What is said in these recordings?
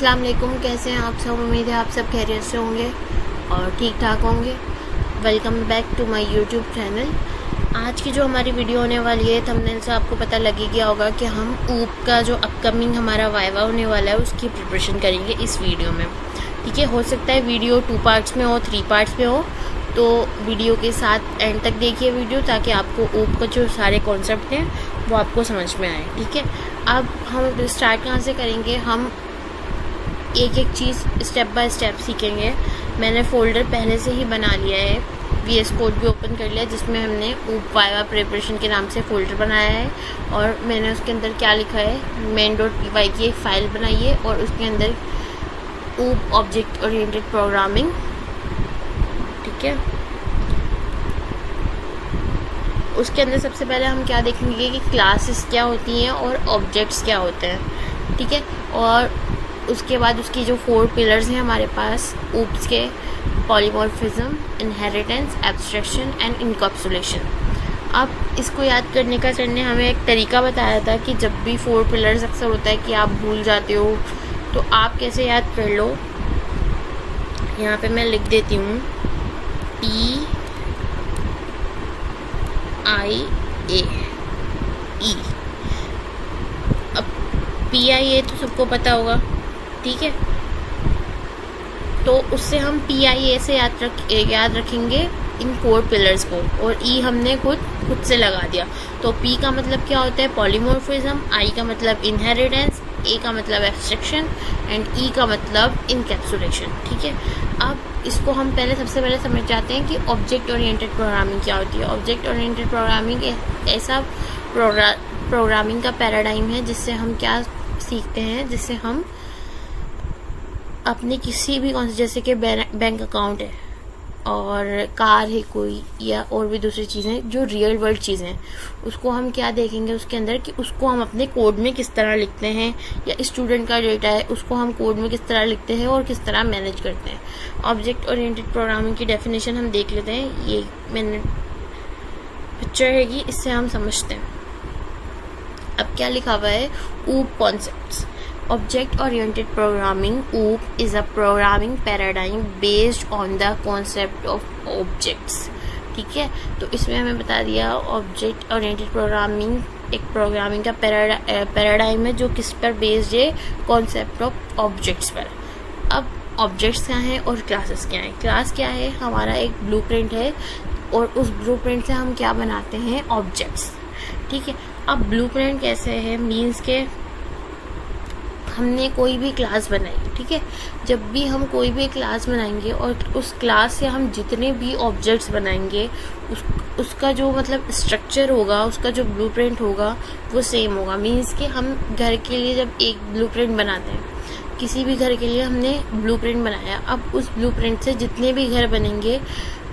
अस्सलाम वालेकुम। कैसे हैं आप सब? उम्मीद है आप सब खैरियत से होंगे और ठीक ठाक होंगे। Welcome back to my YouTube channel. आज की जो हमारी वीडियो होने वाली है, थंबनेल से आपको पता लग ही गया होगा कि हम ऊप का जो अपकमिंग हमारा वाइवा होने वाला है उसकी प्रिपरेशन करेंगे इस वीडियो में। ठीक है, हो सकता है वीडियो 2 पार्ट्स में हो, 3 पार्ट्स में हो, तो वीडियो के साथ एंड तक देखिए वीडियो, ताकि आपको ऊप का जो सारे कॉन्सेप्ट हैं वो आपको समझ में आए। ठीक है, अब हम स्टार्ट कहाँ से करेंगे? हम एक एक चीज़ स्टेप बाय स्टेप सीखेंगे। मैंने फ़ोल्डर पहले से ही बना लिया है, VS कोड भी ओपन कर लिया, जिसमें हमने ऊप वाइवा प्रिपरेशन के नाम से फ़ोल्डर बनाया है। और मैंने उसके अंदर क्या लिखा है, main.py की एक फ़ाइल बनाई है और उसके अंदर ऊप ऑब्जेक्ट ओरिएंटेड प्रोग्रामिंग। ठीक है, उसके अंदर सबसे पहले हम क्या देखेंगे कि क्लासेस क्या होती हैं और ऑब्जेक्ट्स क्या होते हैं। ठीक है, और उसके बाद उसकी जो 4 पिलर्स हैं हमारे पास ऊप्स के, polymorphism, inheritance, abstraction and encapsulation. अब इसको याद करने का सर ने हमें एक तरीका बताया था कि जब भी 4 पिलर्स अक्सर होता है कि आप भूल जाते हो, तो आप कैसे याद कर लो। यहाँ पे मैं लिख देती हूँ PIA E। अब PIA तो सबको पता होगा, ठीक है, तो उससे हम PIA से याद रखेंगे इन 4 पिलर्स को, और E हमने खुद से लगा दिया। तो P का मतलब क्या होता है? पॉलीमॉर्फिज्म, I का मतलब इनहेरिटेंस, A का मतलब एब्स्ट्रैक्शन एंड E का मतलब इनकैप्सुलेशन। ठीक है, अब इसको हम सबसे पहले समझ जाते हैं कि ऑब्जेक्ट ओरिएंटेड प्रोग्रामिंग क्या होती है। ऑब्जेक्ट ओरिएंटेड प्रोग्रामिंग ऐसा प्रोग्रामिंग का पैराडाइम है जिससे हम क्या सीखते हैं, जिससे हम अपने किसी भी जैसे कि बैंक अकाउंट है और कार है कोई, या और भी दूसरी चीज़ें जो रियल वर्ल्ड चीज़ें हैं, उसको हम क्या देखेंगे उसके अंदर कि उसको हम अपने कोड में किस तरह लिखते हैं, या स्टूडेंट का डेटा है उसको हम कोड में किस तरह लिखते हैं और किस तरह मैनेज करते हैं। ऑब्जेक्ट ओरिएंटेड प्रोग्रामिंग की डेफिनेशन हम देख लेते हैं। ये मैंने पिक्चर है कि इससे हम समझते हैं। अब क्या लिखा हुआ है? ऊप concepts. Object-oriented programming (OOP) is a programming paradigm based on the concept of objects। ठीक है, तो इसमें हमें बता दिया ऑब्जेक्ट ओरिएंटेड प्रोग्रामिंग एक प्रोग्रामिंग का पैराडाइम है जो किस पर बेस्ड है? कॉन्सेप्ट ऑफ ऑब्जेक्ट्स पर। अब ऑब्जेक्ट्स क्या हैं और क्लासेस क्या हैं? क्लास क्या है? हमारा एक ब्लूप्रिंट है और उस ब्लूप्रिंट से हम क्या बनाते हैं? ऑब्जेक्ट्स। ठीक है, अब ब्लूप्रिंट कैसे है? मीन्स के हमने कोई भी क्लास बनाई, ठीक है, जब भी हम कोई भी क्लास बनाएंगे और उस क्लास से हम जितने भी ऑब्जेक्ट्स बनाएंगे उसका जो मतलब स्ट्रक्चर होगा, उसका जो ब्लूप्रिंट होगा वो सेम होगा। मीन्स कि हम घर के लिए जब एक ब्लूप्रिंट बनाते हैं, किसी भी घर के लिए हमने ब्लूप्रिंट बनाया, अब उस ब्लूप्रिंट से जितने भी घर बनेंगे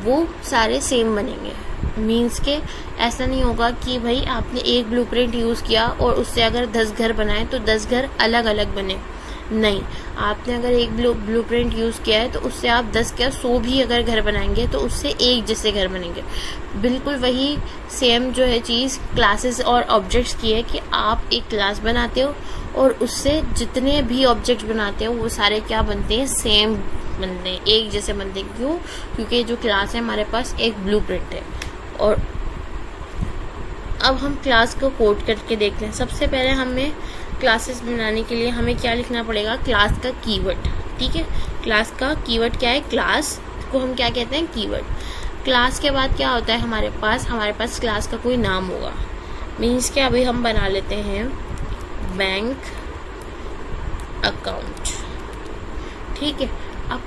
वो सारे सेम बनेंगे। मीन्स के ऐसा नहीं होगा कि भाई आपने एक ब्लूप्रिंट यूज़ किया और उससे अगर 10 घर बनाए तो 10 घर अलग अलग बने। नहीं, आपने अगर एक ब्लूप्रिंट यूज़ किया है तो उससे आप 10 क्या 100 भी अगर घर बनाएंगे तो उससे एक जैसे घर बनेंगे। बिल्कुल वही सेम जो है चीज़ क्लासेस और ऑब्जेक्ट्स की है कि आप एक क्लास बनाते हो और उससे जितने भी ऑब्जेक्ट बनाते हो वो सारे क्या बनते हैं? सेम बनते हैं, एक जैसे बनते हैं। क्यों? क्योंकि जो क्लास है हमारे पास एक ब्लूप्रिंट है। और अब हम क्लास को कोड करके देखते हैं। सबसे पहले हमें क्लासेस बनाने के लिए हमें क्या लिखना पड़ेगा? क्लास का कीवर्ड। ठीक है, क्लास का कीवर्ड क्या है? क्लास को हम क्या कहते हैं? कीवर्ड। क्लास के बाद क्या होता है हमारे पास क्लास का कोई नाम होगा। मीन्स कि अभी हम बना लेते हैं बैंक अकाउंट। ठीक है, अब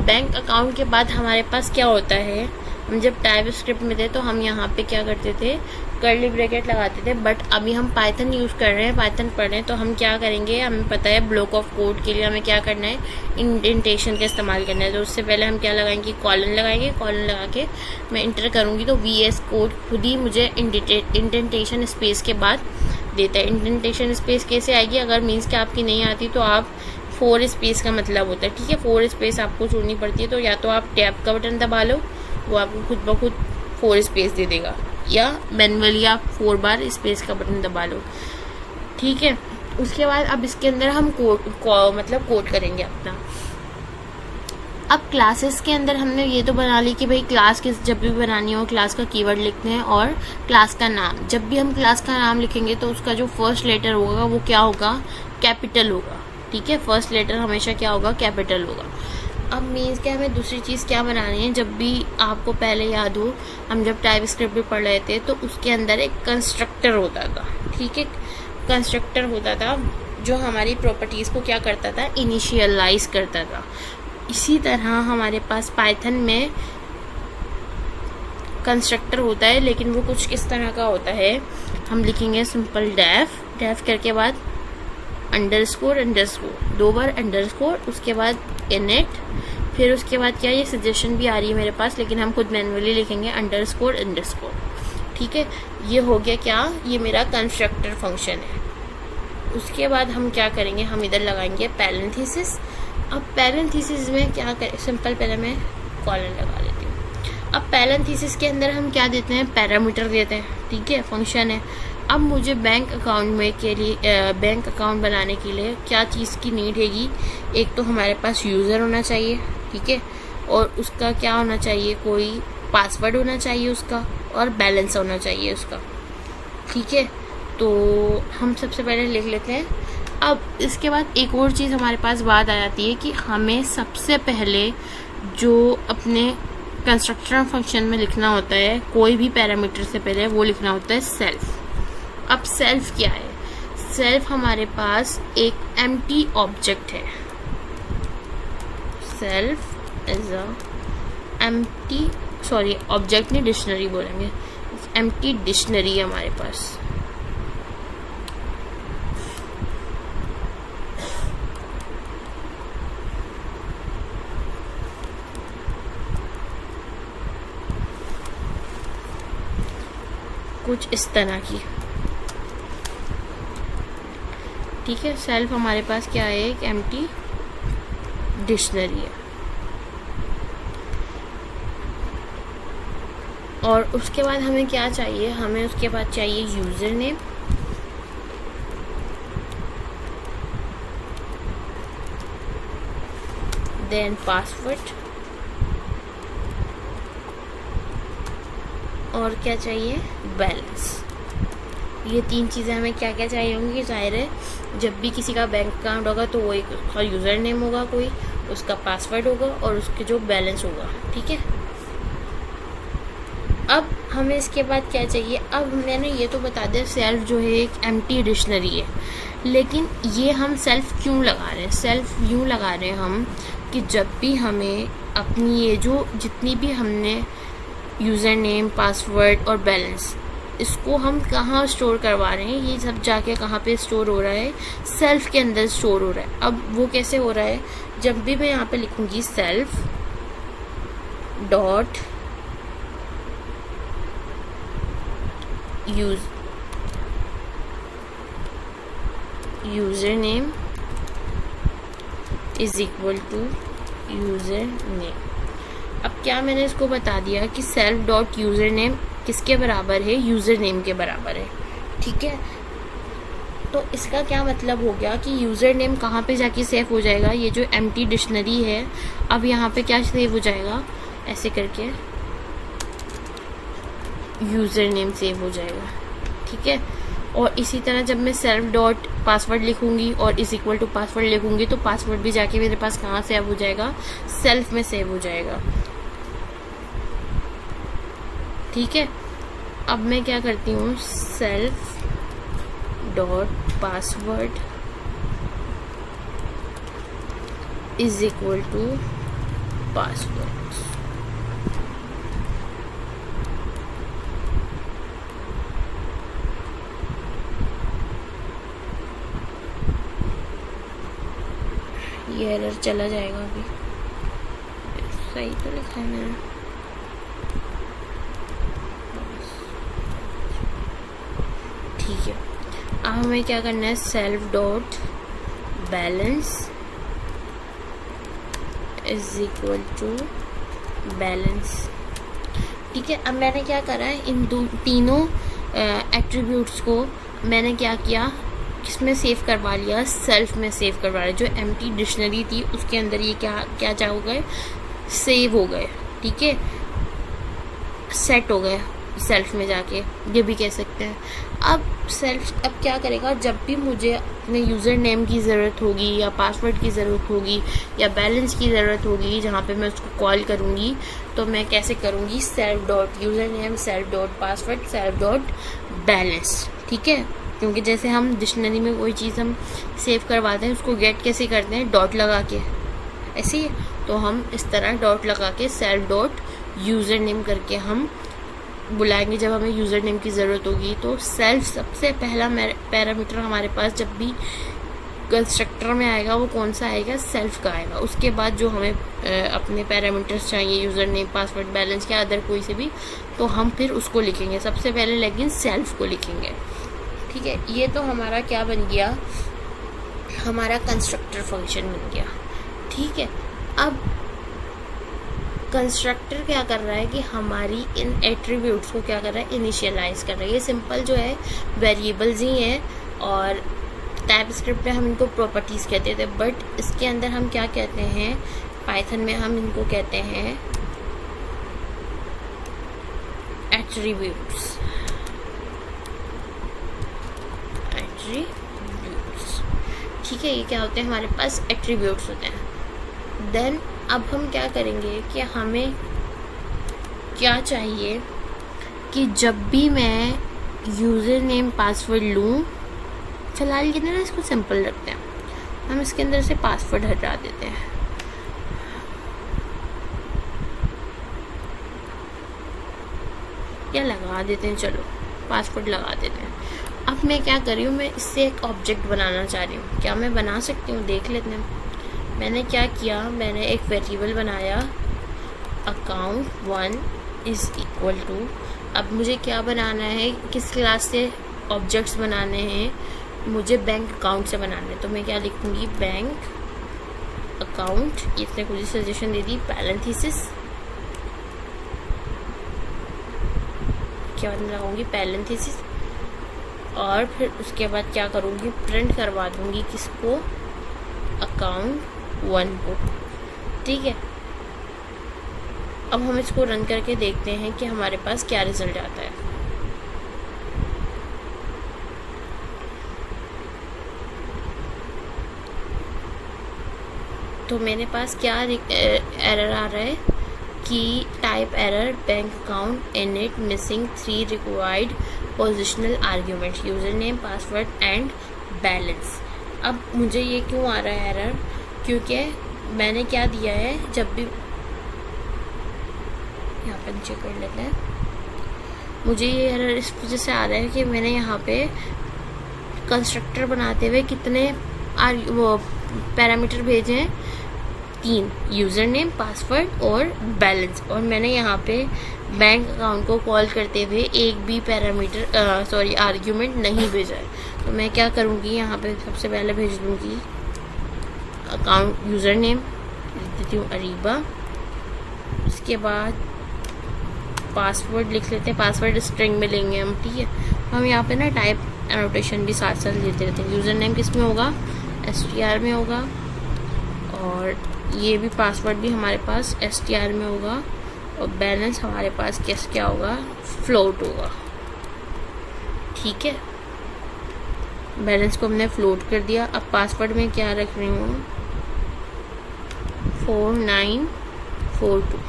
बैंक अकाउंट के बाद हमारे पास क्या होता है? हम जब टाइप स्क्रिप्ट में थे तो हम यहाँ पे क्या करते थे? कर्ली ब्रैकेट लगाते थे, बट अभी हम पाइथन यूज़ कर रहे हैं, पाइथन पढ़ रहे हैं, तो हम क्या करेंगे? हमें पता है ब्लॉक ऑफ कोड के लिए हमें क्या करना है? इंडेंटेशन का इस्तेमाल करना है। तो उससे पहले हम क्या लगाएंगे? कॉलन लगाएंगे। कॉलन लगा के मैं इंटर करूँगी तो VS कोड खुद ही मुझे इंडेंटेशन स्पेस के बाद देता है। इंडेंटेशन स्पेस कैसे आएगी? अगर मीन्स कि आपकी नहीं आती तो आप 4 स्पेस का मतलब होता है। ठीक है, 4 स्पेस आपको छोड़नी पड़ती है, तो या तो आप टैब का बटन दबा लो, वो आपको खुद ब खुद 4 स्पेस दे देगा, या मैनुअली आप 4 बार स्पेस का बटन दबा लो। ठीक है, उसके बाद अब इसके अंदर हम कोड करेंगे अपना। अब क्लासेस के अंदर हमने ये तो बना ली कि भाई क्लास किस जब भी बनानी हो क्लास का कीवर्ड लिखते हैं, और क्लास का नाम, जब भी हम क्लास का नाम लिखेंगे तो उसका जो फर्स्ट लेटर होगा वो क्या होगा, कैपिटल होगा। ठीक है, फर्स्ट लेटर हमेशा क्या होगा, कैपिटल होगा। अब मीन्स के हमें दूसरी चीज़ क्या बनानी है, जब भी आपको पहले याद हो हम जब टाइप स्क्रिप्ट भी पढ़ रहे थे तो उसके अंदर एक कंस्ट्रक्टर होता था। ठीक है, कंस्ट्रक्टर होता था जो हमारी प्रॉपर्टीज़ को क्या करता था, इनिशियलाइज करता था। इसी तरह हमारे पास पाइथन में कंस्ट्रक्टर होता है, लेकिन वो कुछ किस तरह का होता है, हम लिखेंगे सिंपल डेफ करके बाद अंडरस्कोर 2 बार अंडरस्कोर, उसके बाद इनिट, फिर उसके बाद क्या, ये सजेशन भी आ रही है मेरे पास लेकिन हम खुद मैनुअली लिखेंगे अंडरस्कोर। ठीक है, ये हो गया क्या, ये मेरा कंस्ट्रक्टर फंक्शन है। उसके बाद हम क्या करेंगे, हम इधर लगाएंगे पैरेंथेसिस। अब पैरेंथेसिस में क्या करें, सिंपल पहले मैं कॉलन लगा लेती हूँ। अब पैरेंथेसिस के अंदर हम क्या देते हैं, पैरामीटर देते हैं। ठीक है, फंक्शन है। अब मुझे बैंक अकाउंट बनाने के लिए क्या चीज़ की नीड हैगी, एक तो हमारे पास यूज़र होना चाहिए। ठीक है, और उसका क्या होना चाहिए, कोई पासवर्ड होना चाहिए उसका, और बैलेंस होना चाहिए उसका। ठीक है, तो हम सबसे पहले लिख लेते हैं। अब इसके बाद एक और चीज़ हमारे पास बात आ जाती है कि हमें सबसे पहले जो अपने कंस्ट्रक्टर फंक्शन में लिखना होता है, कोई भी पैरामीटर से पहले वो लिखना होता है सेल्फ। अब सेल्फ क्या है, सेल्फ हमारे पास एक एम्प्टी ऑब्जेक्ट है। Self is a empty, sorry object नहीं, डिक्शनरी बोलेंगे, एम्प्टी डिक्शनरी है हमारे पास। कुछ इस तरह की। ठीक है, सेल्फ हमारे पास क्या है, एक एम्प्टी डिक्शनरी है। और उसके बाद हमें क्या चाहिए, हमें उसके बाद चाहिए यूजर नेम, देन पासवर्ड, और क्या चाहिए, बैलेंस। ये 3 चीज़ें हमें क्या क्या चाहिए होंगी। जाहिर है जब भी किसी का बैंक अकाउंट होगा तो वो एक उसका यूज़र नेम होगा, कोई उसका पासवर्ड होगा, और उसके जो बैलेंस होगा। ठीक है, अब हमें इसके बाद क्या चाहिए, अब मैंने ये तो बता दिया सेल्फ जो है एक एम्प्टी डिक्शनरी है, लेकिन ये हम सेल्फ क्यों लगा रहे हैं, सेल्फ यूँ लगा रहे हैं हम कि जब भी हमें अपनी ये जो जितनी भी हमने यूज़र नेम, पासवर्ड और बैलेंस, इसको हम कहाँ स्टोर करवा रहे हैं, ये सब जाके कहाँ पे स्टोर हो रहा है, सेल्फ के अंदर स्टोर हो रहा है। अब वो कैसे हो रहा है, जब भी मैं यहाँ पे लिखूँगी self dot user name is equal to user name. अब क्या मैंने इसको बता दिया कि सेल्फ डॉट यूज़र नेम किसके बराबर है, यूज़र नेम के बराबर है। ठीक है, तो इसका क्या मतलब हो गया कि यूज़र नेम कहाँ पे जाके सेव हो जाएगा, ये जो एम्प्टी डिक्शनरी है, अब यहाँ पे क्या सेव हो जाएगा, ऐसे करके यूज़र नेम सेव हो जाएगा। ठीक है, और इसी तरह जब मैं सेल्फ डॉट पासवर्ड लिखूंगी और इज इक्वल टू पासवर्ड लिखूंगी तो पासवर्ड भी जाके मेरे पास कहाँ सेव हो जाएगा, सेल्फ में सेव हो जाएगा। ठीक है, अब मैं क्या करती हूँ, self dot password is equal to password. ये एरर चला जाएगा, अभी सही तो लिखा है मैंने। ठीक है, अब हमें क्या करना है, self dot balance is equal to balance. ठीक है, अब मैंने क्या करा है, इन तीनों एट्रीब्यूट्स को मैंने क्या किया, किसमें सेव करवा लिया, सेल्फ में सेव करवा लिया। जो एम्प्टी डिक्शनरी थी उसके अंदर ये क्या हो गए, सेव हो गए, ठीक है, सेट हो गए सेल्फ में जाके, ये भी कह सकते हैं। अब सेल्फ अब क्या करेगा, जब भी मुझे अपने यूज़र नेम की ज़रूरत होगी या पासवर्ड की ज़रूरत होगी या बैलेंस की ज़रूरत होगी जहाँ पे मैं उसको कॉल करूँगी, तो मैं कैसे करूँगी, self dot user name, self dot password, self dot balance, ठीक है। क्योंकि जैसे हम डिक्शनरी में कोई चीज़ हम सेव करवाते हैं उसको गेट कैसे करते हैं, डॉट लगा के, ऐसे ही। तो हम इस तरह डॉट लगा के सेल्फ डॉट यूज़र नेम करके हम बुलाएंगे जब हमें यूज़र नेम की ज़रूरत होगी। तो सेल्फ सबसे पहला पैरामीटर हमारे पास जब भी कंस्ट्रक्टर में आएगा वो कौन सा आएगा, सेल्फ का आएगा। उसके बाद जो हमें अपने पैरामीटर्स चाहिए, यूज़र नेम, पासवर्ड, बैलेंस या अदर कोई से भी, तो हम फिर उसको लिखेंगे सबसे पहले, लेकिन सेल्फ को लिखेंगे, ठीक है। ये तो हमारा क्या बन गया, हमारा कंस्ट्रक्टर फंक्शन बन गया, ठीक है। अब कंस्ट्रक्टर क्या कर रहा है कि हमारी इन एट्रीब्यूट्स को क्या कर रहा है, इनिशियलाइज कर रहा है। ये सिंपल जो है वेरिएबल्स ही हैं, और टाइप स्क्रिप्ट में हम इनको प्रॉपर्टीज़ कहते थे, बट इसके अंदर हम क्या कहते हैं, पाइथन में हम इनको कहते हैं एट्रीब्यूट्स, ठीक है। ये क्या होते हैं, हमारे पास एट्रीब्यूट्स होते हैं। देन अब हम क्या करेंगे कि हमें क्या चाहिए कि जब भी मैं यूज़र नेम पासवर्ड लूँ, फिलहाल के ना इसको सिंपल रखते हैं, हम इसके अंदर से पासवर्ड हटा देते हैं, या लगा देते हैं, चलो पासवर्ड लगा देते हैं। अब मैं क्या कर रही हूँ, मैं इससे एक ऑब्जेक्ट बनाना चाह रही हूँ। क्या मैं बना सकती हूँ, देख लेते हैं। मैंने क्या किया, मैंने एक वेरिएबल बनाया account1 इज़ इक्वल टू, अब मुझे क्या बनाना है, किस क्लास से ऑब्जेक्ट्स बनाने हैं, मुझे बैंक अकाउंट से बनाना है। तो मैं क्या लिखूँगी, बैंक अकाउंट, इसने कुछ सजेशन दे दी, पैरेंथेसिस, क्या लगाऊंगी, पैरेंथेसिस, और फिर उसके बाद क्या करूँगी, प्रिंट करवा दूँगी किसको, account1 को, ठीक है। अब हम इसको रन करके देखते हैं कि हमारे पास क्या रिजल्ट आता है। तो मेरे पास क्या एरर आ रहा है कि type error, bank account init missing 3 required positional argument, user name, password and balance. अब मुझे ये क्यों आ रहा है एरर, क्योंकि मैंने क्या दिया है, जब भी यहाँ पर चेक कर लेते हैं, मुझे ये एरर इस वजह से आ रहा है कि मैंने यहाँ पे कंस्ट्रक्टर बनाते हुए कितने वो पैरामीटर भेजे हैं, 3, यूज़र नेम, पासवर्ड और बैलेंस, और मैंने यहाँ पे बैंक अकाउंट को कॉल करते हुए एक भी पैरामीटर आर्ग्यूमेंट नहीं भेजा है। तो मैं क्या करूँगी, यहाँ पे सबसे पहले भेज दूँगी अकाउंट यूज़र नेम, लिख देती हूँ अरीबा, उसके बाद पासवर्ड लिख लेते हैं, पासवर्ड स्ट्रिंग में लेंगे हम, ठीक है। हम यहाँ पे ना टाइप एनोटेशन भी साथ साथ लेते रहते हैं। यूज़र नेम किस में होगा, str में होगा, और ये भी पासवर्ड भी हमारे पास str में होगा, और बैलेंस हमारे पास क्या होगा, फ्लोट होगा, ठीक है। बैलेंस को हमने फ्लोट कर दिया। अब पासवर्ड में क्या रख रही हूँ, 4942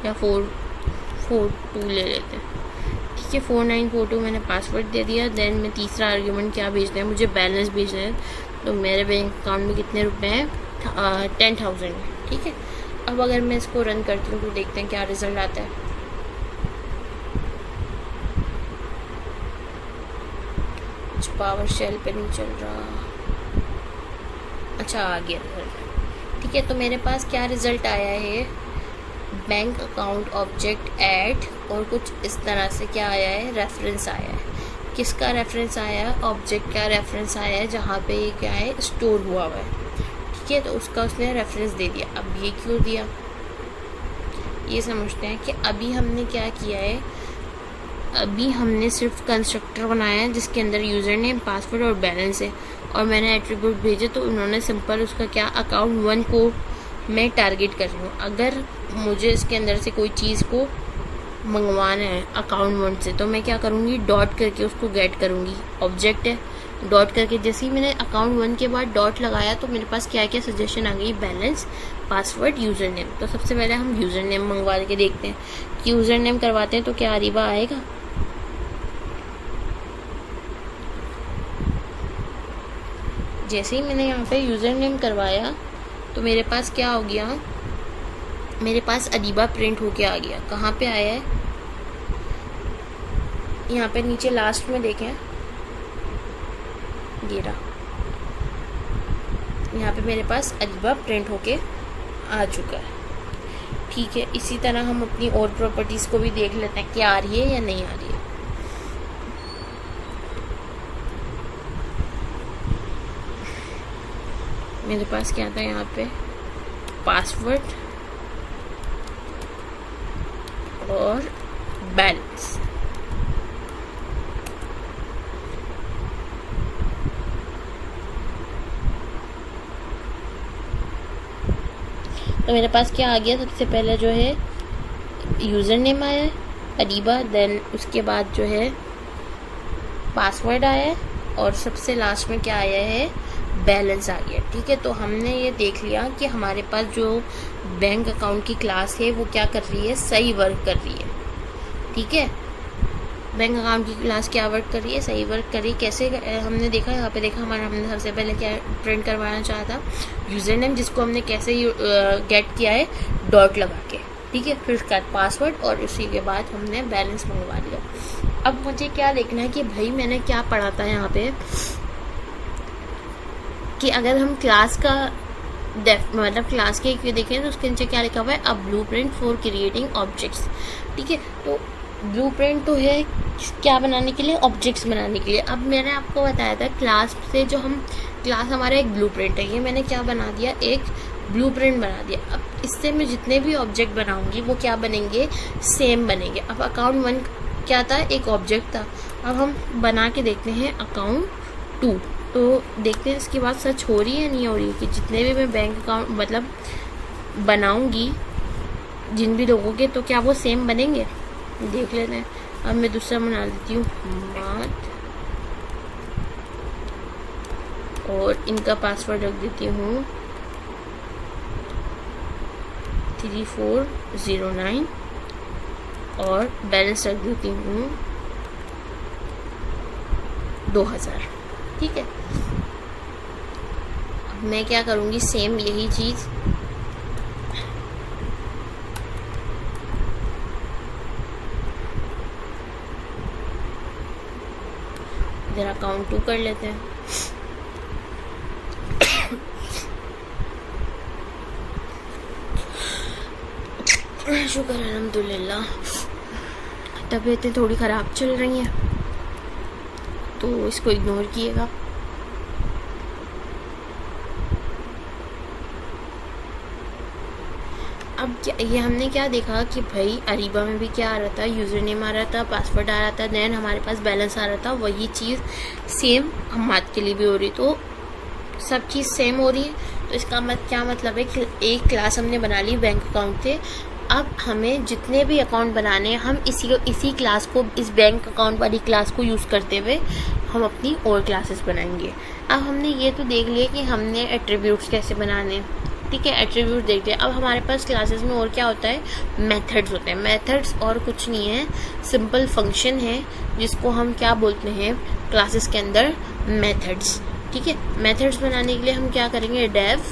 या 442 ले लेते हैं, ठीक है। 4942 मैंने पासवर्ड दे दिया। देन मैं तीसरा आर्ग्यूमेंट क्या भेजना है, मुझे बैलेंस भेजना है। तो मेरे बैंक अकाउंट में कितने रुपए हैं, 10,000, ठीक है। अब अगर मैं इसको रन करती हूँ तो देखते हैं क्या रिजल्ट आता है। पावर शेल पे नहीं चल रहा, अच्छा आ गया रिजल्ट, ठीक है। तो मेरे पास क्या रिजल्ट आया है, बैंक अकाउंट ऑब्जेक्ट ऐड, और कुछ इस तरह से क्या आया है, रेफरेंस आया है। किसका रेफरेंस आया, ऑब्जेक्ट का रेफरेंस आया है, जहाँ पे ये क्या है, स्टोर हुआ है, ठीक है। तो उसका उसने रेफरेंस दे दिया। अब ये क्यों दिया, ये समझते हैं कि अभी हमने क्या किया है, अभी हमने सिर्फ कंस्ट्रक्टर बनाया है जिसके अंदर यूज़र नेम, पासवर्ड और बैलेंस है, और मैंने एट्रीब्यूट भेजे तो उन्होंने सिंपल उसका क्या अकाउंट 1 को मैं टारगेट कर रही हूँ। अगर मुझे इसके अंदर से कोई चीज़ को मंगवाना है अकाउंट 1 से तो मैं क्या करूँगी, डॉट करके उसको गेट करूँगी। ऑब्जेक्ट है, डॉट करके जैसे ही मैंने अकाउंट 1 के बाद डॉट लगाया तो मेरे पास क्या क्या सजेशन आ गई, बैलेंस, पासवर्ड, यूज़र नेम। तो सबसे पहले हम यूज़र नेम मंगवा के देखते हैं कि यूज़र नेम करवाते हैं तो क्या अरीबा आएगा। जैसे ही मैंने यहाँ पे यूज़र नेम करवाया तो मेरे पास क्या हो गया, मेरे पास अरीबा प्रिंट होके आ गया। कहाँ पे आया है, यहाँ पे नीचे लास्ट में देखें, ये रहा, यहाँ पे मेरे पास अरीबा प्रिंट होके आ चुका है। ठीक है, इसी तरह हम अपनी और प्रॉपर्टीज़ को भी देख लेते हैं क्या आ रही है या नहीं आ रही है। मेरे पास क्या था यहाँ पे, पासवर्ड और बैलेंस। तो मेरे पास क्या आ गया, सबसे पहले जो है यूज़र नेम आया है अरीबा, देन उसके बाद जो है पासवर्ड आया है, और सबसे लास्ट में क्या आया है, बैलेंस आ गया। ठीक है, तो हमने ये देख लिया कि हमारे पास जो बैंक अकाउंट की क्लास है वो क्या कर रही है, सही वर्क कर रही है। ठीक है, बैंक अकाउंट की क्लास क्या वर्क कर रही है, सही वर्क कर रही है। कैसे हमने देखा, यहाँ पे देखा हमारा, हमने सबसे पहले क्या प्रिंट करवाना चाहा था, यूज़र नेम, जिसको हमने कैसे गेट किया है, डॉट लगा के। ठीक है, फिर उसका पासवर्ड, और उसी के बाद हमने बैलेंस मंगवा लिया। अब मुझे क्या देखना है कि भाई मैंने क्या पढ़ा था यहाँ पे, कि अगर हम क्लास का मतलब क्लास के एक देखें तो उसके नीचे क्या लिखा हुआ है, अ ब्लूप्रिंट फॉर क्रिएटिंग ऑब्जेक्ट्स। ठीक है, तो ब्लूप्रिंट तो है क्या बनाने के लिए, ऑब्जेक्ट्स बनाने के लिए। अब मैंने आपको बताया था क्लास से जो हम, क्लास हमारा एक ब्लूप्रिंट है, ये मैंने क्या बना दिया, एक ब्लूप्रिंट बना दिया। अब इससे मैं जितने भी ऑब्जेक्ट बनाऊंगी वो क्या बनेंगे, सेम बनेंगे। अब अकाउंट 1 क्या था, एक ऑब्जेक्ट था। अब हम बना के देखते हैं अकाउंट 2, तो देखते हैं इसकी बात सच हो रही है नहीं हो रही है, कि जितने भी मैं बैंक अकाउंट मतलब बनाऊंगी जिन भी लोगों के, तो क्या वो सेम बनेंगे, देख लेते हैं। अब मैं दूसरा बना लेती हूँ मात, और इनका पासवर्ड रख देती हूँ 3409, और बैलेंस रख देती हूँ 2000। ठीक है, अब मैं क्या करूँगी, सेम यही चीज़ इधर अकाउंट 2 कर लेते हैं। शुक्र अल्हम्दुलिल्लाह, तबीयतें थोड़ी ख़राब चल रही हैं तो इसको इग्नोर कीजिएगा। अब क्या, ये हमने क्या देखा कि भाई अरीबा में भी क्या आ रहा था, यूज़र नेम आ रहा था, पासवर्ड आ रहा था, देन हमारे पास बैलेंस आ रहा था। वही चीज़ सेम हमाद के लिए भी हो रही, तो सब चीज़ सेम हो रही है। तो इसका क्या मतलब है कि एक क्लास हमने बना ली बैंक अकाउंट से। अब हमें जितने भी अकाउंट बनाने हैं, हम इसी क्लास को, इस बैंक अकाउंट वाली क्लास को यूज़ करते हुए हम अपनी और क्लासेस बनाएंगे। अब हमने ये तो देख लिया कि हमने एट्रीब्यूट्स कैसे बनाने, ठीक है, एट्रीब्यूट देखते हैं। अब हमारे पास क्लासेस में और क्या होता है, मेथड्स होते हैं। मेथड्स और कुछ नहीं है, सिंपल फंक्शन है जिसको हम क्या बोलते हैं क्लासेस के अंदर, मेथड्स। ठीक है, मेथड्स बनाने के लिए हम क्या करेंगे, डेव।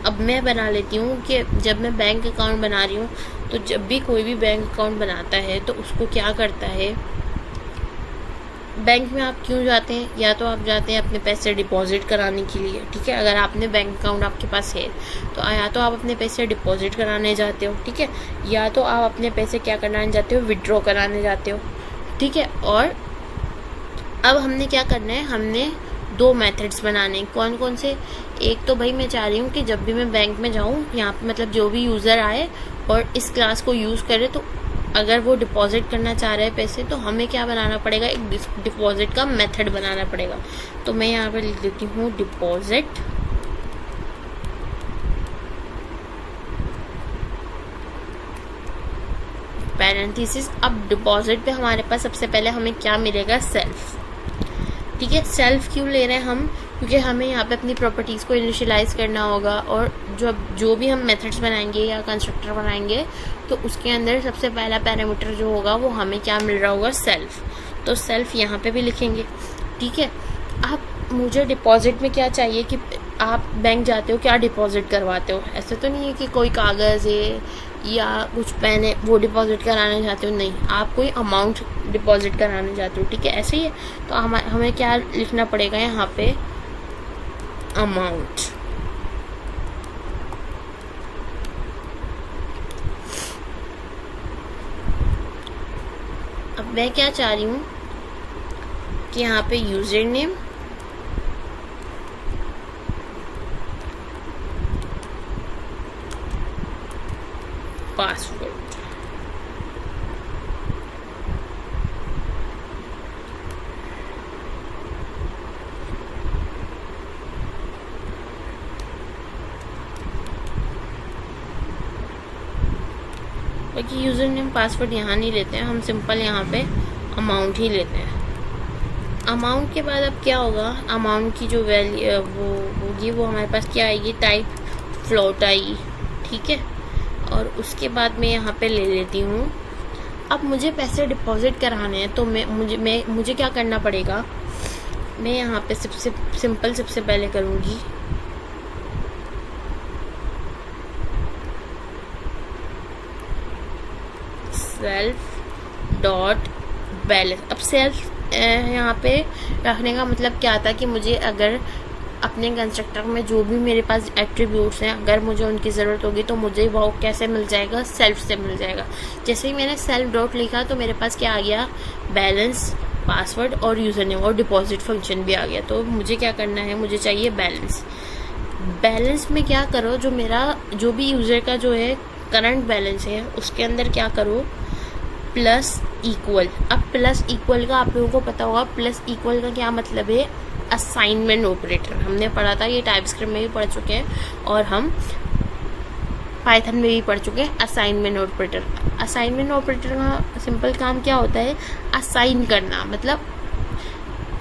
अब मैं बना लेती हूँ कि जब मैं बैंक अकाउंट बना रही हूँ तो जब भी कोई भी बैंक अकाउंट बनाता है तो उसको क्या करता है, बैंक में आप क्यों जाते हैं, या तो आप जाते हैं अपने पैसे डिपॉजिट कराने के लिए। ठीक है, अगर आपने बैंक अकाउंट आपके पास है तो या तो आप अपने पैसे डिपॉजिट कराने जाते हो, ठीक है, या तो आप अपने पैसे क्या कराने जाते हो, विड्रॉ कराने जाते हो। ठीक है, और अब हमने क्या करना है, हमने 2 मेथड्स बनाने। कौन कौन से, एक तो भाई मैं चाह रही हूँ कि जब भी मैं बैंक में जाऊँ, यहाँ पे मतलब जो भी यूज़र आए और इस क्लास को यूज़ करे तो अगर वो डिपॉजिट करना चाह रहे हैं पैसे, तो हमें क्या बनाना पड़ेगा, एक डिपॉजिट का मेथड बनाना पड़ेगा। तो मैं यहाँ पे लिख देती हूँ डिपॉजिट पैरेंथेसिस। अब डिपॉजिट पे हमारे पास सबसे पहले हमें क्या मिलेगा, सेल्फ। ठीक है, सेल्फ क्यों ले रहे हैं हम, क्योंकि हमें यहाँ पे अपनी प्रॉपर्टीज़ को इनिशियलाइज करना होगा, और जो भी हम मेथड्स बनाएंगे या कंस्ट्रक्टर बनाएंगे, तो उसके अंदर सबसे पहला पैरामीटर जो होगा वो हमें क्या मिल रहा होगा, सेल्फ। तो सेल्फ यहाँ पे भी लिखेंगे। ठीक है, अब मुझे डिपॉजिट में क्या चाहिए कि आप बैंक जाते हो, क्या डिपॉजिट करवाते हो। ऐसे तो नहीं है कि कोई कागज़ है या कुछ पेन है वो डिपॉजिट कराने जाते हो, नहीं, आप कोई अमाउंट डिपॉजिट कराने जाते हो। ठीक है, ऐसे ही है। तो हमें क्या लिखना पड़ेगा यहाँ पे, अमाउंट। अब मैं क्या चाह रही हूँ कि यहाँ पे यूजर नेम, पासवर्ड, बाकी यूज़र नेम पासवर्ड यहाँ नहीं लेते हैं हम, सिंपल यहाँ पे अमाउंट ही लेते हैं। अमाउंट के बाद अब क्या होगा, अमाउंट की जो वैल्यू वो होगी वो हमारे पास क्या आएगी, टाइप फ्लोट आएगी। ठीक है, और उसके बाद मैं यहाँ पे ले लेती हूँ। अब मुझे पैसे डिपॉजिट कराने हैं, तो मुझे क्या करना पड़ेगा, मैं यहाँ पे सबसे पहले करूँगी सेल्फ डॉट बैलेंस। अब सेल्फ यहाँ पे रखने का मतलब क्या था कि मुझे अगर अपने कंस्ट्रक्टर में जो भी मेरे पास एट्रीब्यूट्स हैं, अगर मुझे उनकी ज़रूरत होगी तो मुझे वो कैसे मिल जाएगा, सेल्फ से मिल जाएगा। जैसे ही मैंने सेल्फ डॉट लिखा तो मेरे पास क्या आ गया, बैलेंस, पासवर्ड और यूज़र नेम और डिपॉजिट फंक्शन भी आ गया। तो मुझे क्या करना है, मुझे चाहिए बैलेंस। बैलेंस में क्या करो, जो भी यूज़र का जो है करंट बैलेंस है उसके अंदर क्या करो, प्लस इक्वल। अब प्लस इक्वल का आप लोगों को पता होगा, प्लस इक्वल का क्या मतलब है, असाइनमेंट ऑपरेटर। हमने पढ़ा था, ये टाइपस्क्रिप्ट में भी पढ़ चुके हैं और हम पाइथन में भी पढ़ चुके हैं, असाइनमेंट ऑपरेटर। असाइनमेंट ऑपरेटर का सिंपल काम क्या होता है, असाइन करना, मतलब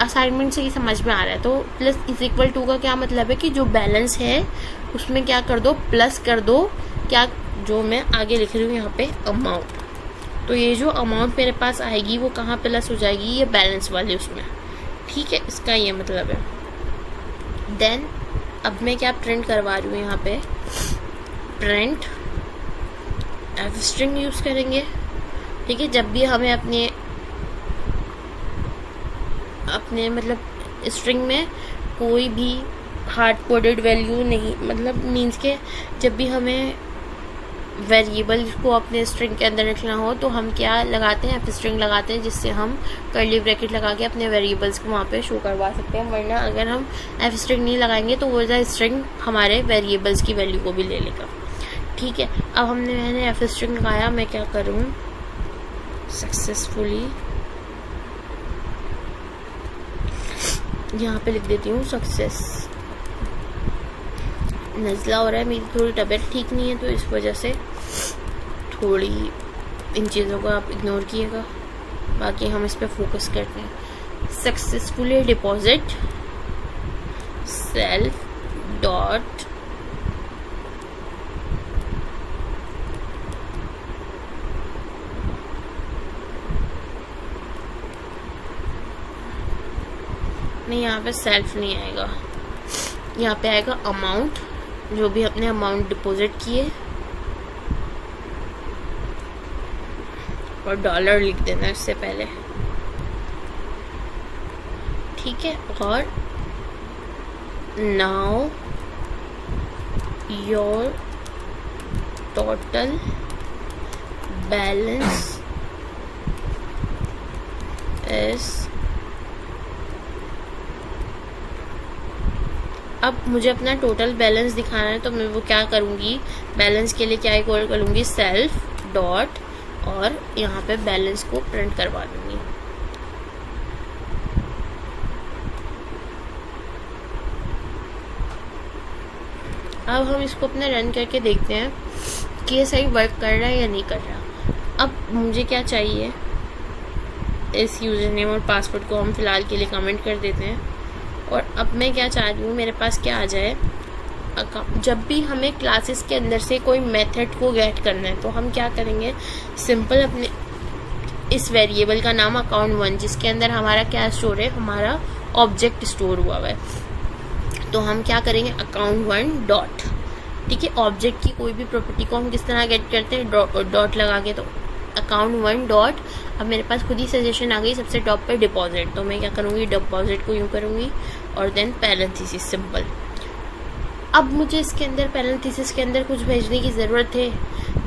असाइनमेंट से ही समझ में आ रहा है। तो प्लस इज इक्वल टू का क्या मतलब है कि जो बैलेंस है उसमें क्या कर दो, प्लस कर दो, क्या, जो मैं आगे लिख रही हूँ यहाँ पे, अमाउंट। तो ये जो अमाउंट मेरे पास आएगी वो कहाँ प्लस हो जाएगी, ये बैलेंस वाले उसमें। ठीक है, इसका ये मतलब है। देन अब मैं क्या प्रिंट करवा रही हूँ यहाँ पे, प्रिंट एफ स्ट्रिंग यूज़ करेंगे। ठीक है, जब भी हमें अपने मतलब स्ट्रिंग में कोई भी हार्ड कोडेड वैल्यू नहीं, मतलब मीन्स के जब भी हमें वेरिएबल को अपने स्ट्रिंग के अंदर रखना हो तो हम क्या लगाते हैं, एफ स्ट्रिंग लगाते हैं, जिससे हम कर्ली ब्रैकेट लगा के अपने वेरिएबल्स को वहाँ पे शो करवा सकते हैं। वरना अगर हम एफ स्ट्रिंग नहीं लगाएंगे तो वो स्ट्रिंग हमारे वेरिएबल्स की वैल्यू को भी ले लेगा। ठीक है, अब मैंने एफ स्ट्रिंग लगाया, मैं क्या करूँ, सक्सेसफुली यहाँ पे लिख देती हूँ सक्सेस। नज़ला हो रहा है, मेरी थोड़ी तबीयत ठीक नहीं है तो इस वजह से थोड़ी इन चीज़ों को आप इग्नोर कीजिएगा, बाकी हम इस पे फोकस करते हैं। सक्सेसफुली डिपॉजिट सेल्फ डॉट नहीं, यहाँ पे सेल्फ नहीं आएगा, यहाँ पे आएगा अमाउंट, जो भी अपने अमाउंट डिपॉजिट किए, और डॉलर लिख देना इससे पहले। ठीक है, और now your total balance is, अब मुझे अपना टोटल बैलेंस दिखाना है तो मैं वो क्या करूँगी, बैलेंस के लिए क्या इक्वल करूँगी, सेल्फ डॉट और यहाँ पे बैलेंस को प्रिंट करवा दूंगी। अब हम इसको अपने रन करके देखते हैं कि ये सही वर्क कर रहा है या नहीं कर रहा। अब मुझे क्या चाहिए, इस यूज़र नेम और पासवर्ड को हम फिलहाल के लिए कमेंट कर देते हैं। और अब मैं क्या चाह रही हूँ, मेरे पास क्या आ जाए, जब भी हमें क्लासेस के अंदर से कोई मेथड को गेट करना है तो हम क्या करेंगे, सिंपल अपने इस वेरिएबल का नाम account1 जिसके अंदर हमारा क्या स्टोर है, हमारा ऑब्जेक्ट स्टोर हुआ है, तो हम क्या करेंगे account1 डॉट, ठीक है। ऑब्जेक्ट की कोई भी प्रॉपर्टी को हम किस तरह गेट करते हैं, डॉट लगा के, तो account1 डॉट। अब मेरे पास खुद ही सजेशन आ गई सबसे टॉप पे डिपॉजिट, तो मैं क्या करूँगी, डिपॉजिट को यूँ करूँगी और देन पैरेंथेसिस सिंपल। अब मुझे इसके अंदर पैरेंथेसिस के अंदर कुछ भेजने की ज़रूरत है,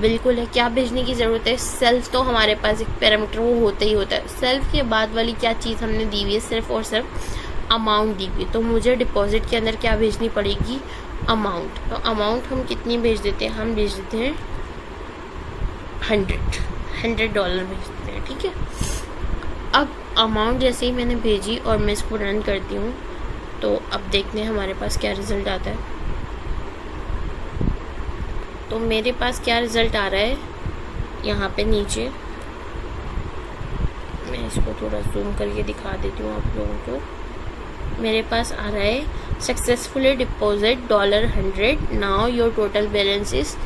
बिल्कुल है। क्या भेजने की ज़रूरत है, सेल्फ तो हमारे पास एक पैरामीटर वो होता ही होता है। सेल्फ के बाद वाली क्या चीज़ हमने दी हुई है, सिर्फ और सिर्फ अमाउंट दी हुई है, तो मुझे डिपॉजिट के अंदर क्या भेजनी पड़ेगी, अमाउंट। तो अमाउंट हम कितनी भेज देते हैं, हम भेज देते हैं $100 भेज देते हैं, ठीक है। अब अमाउंट जैसे ही मैंने भेजी और मैं इसको रन करती हूँ, तो अब देखते हैं हमारे पास क्या रिज़ल्ट आता है। तो मेरे पास क्या रिज़ल्ट आ रहा है, यहाँ पे नीचे मैं इसको थोड़ा जूम करके दिखा देती हूँ आप लोगों को। मेरे पास आ रहा है successfully deposit $100, now your total balance is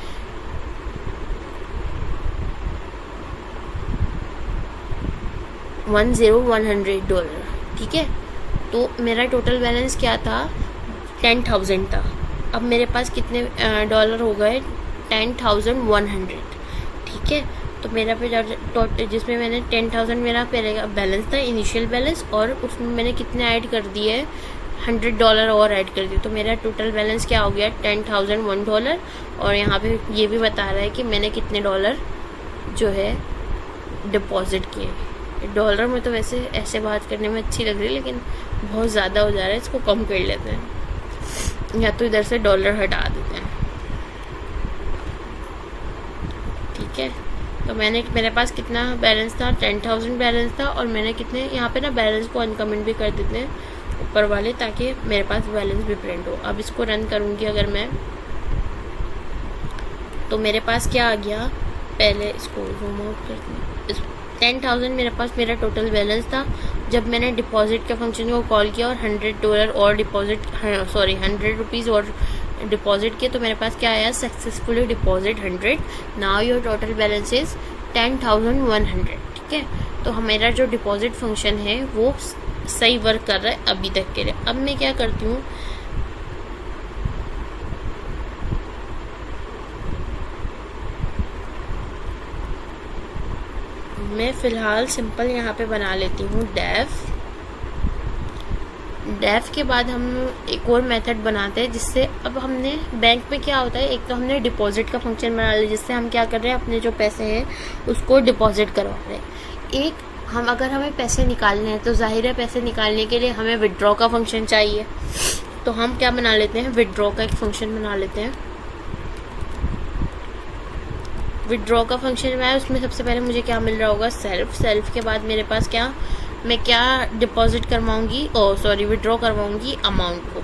$100, ठीक है। तो मेरा टोटल बैलेंस क्या था, 10,000 था। अब मेरे पास कितने डॉलर हो गए, 10,100, ठीक है। तो मेरा पे जिसमें मैंने 10,000 मेरा पहले बैलेंस था, इनिशियल बैलेंस, और उसमें मैंने कितने ऐड कर दिए, $100 और ऐड कर दिए। तो मेरा टोटल बैलेंस क्या हो गया, $10,001। और यहाँ पे ये भी बता रहा है कि मैंने कितने डॉलर जो है डिपॉजिट किए। डॉलर में तो वैसे ऐसे बात करने में अच्छी लग रही है, लेकिन बहुत ज़्यादा हो जा रहा है, इसको कम कर लेते हैं, या तो इधर से डॉलर हटा देते हैं, ठीक है। तो मेरे पास कितना बैलेंस था, 10,000 बैलेंस था, और मैंने कितने, यहाँ पे ना बैलेंस को अनकमेंट भी कर देते हैं ऊपर वाले, ताकि मेरे पास बैलेंस भी प्रिंट हो। अब इसको रन करूँगी अगर मैं, तो मेरे पास क्या आ गया, पहले इसको जूम आउट करते हैं। 10,000 मेरे पास मेरा टोटल बैलेंस था। जब मैंने डिपॉजिट के फंक्शन को कॉल किया और $100 और डिपॉजिट, सॉरी ₹100 और डिपॉजिट किया, तो मेरे पास क्या आया, successfully deposit 100, now your total balance is 10,100, ठीक है। तो मेरा जो डिपॉजिट फंक्शन है वो सही वर्क कर रहा है अभी तक के लिए। अब मैं क्या करती हूँ, मैं फ़िलहाल सिंपल यहाँ पे बना लेती हूँ डेफ के बाद हम एक और मेथड बनाते हैं, जिससे अब हमने बैंक में क्या होता है, एक तो हमने डिपॉजिट का फंक्शन बना लिया, जिससे हम क्या कर रहे हैं, अपने जो पैसे हैं उसको डिपॉजिट करवा रहे हैं। एक अगर हमें पैसे निकालने हैं, तो जाहिर है पैसे निकालने के लिए हमें विड्रॉ का फंक्शन चाहिए, तो हम क्या बना लेते हैं, विड्रॉ का एक फंक्शन बना लेते हैं। विड्रॉ का फंक्शन में उसमें सबसे पहले मुझे क्या मिल रहा होगा, सेल्फ के बाद मेरे पास क्या, मैं क्या डिपॉजिट करवाऊंगी, विड्रॉ करवाऊंगी अमाउंट को।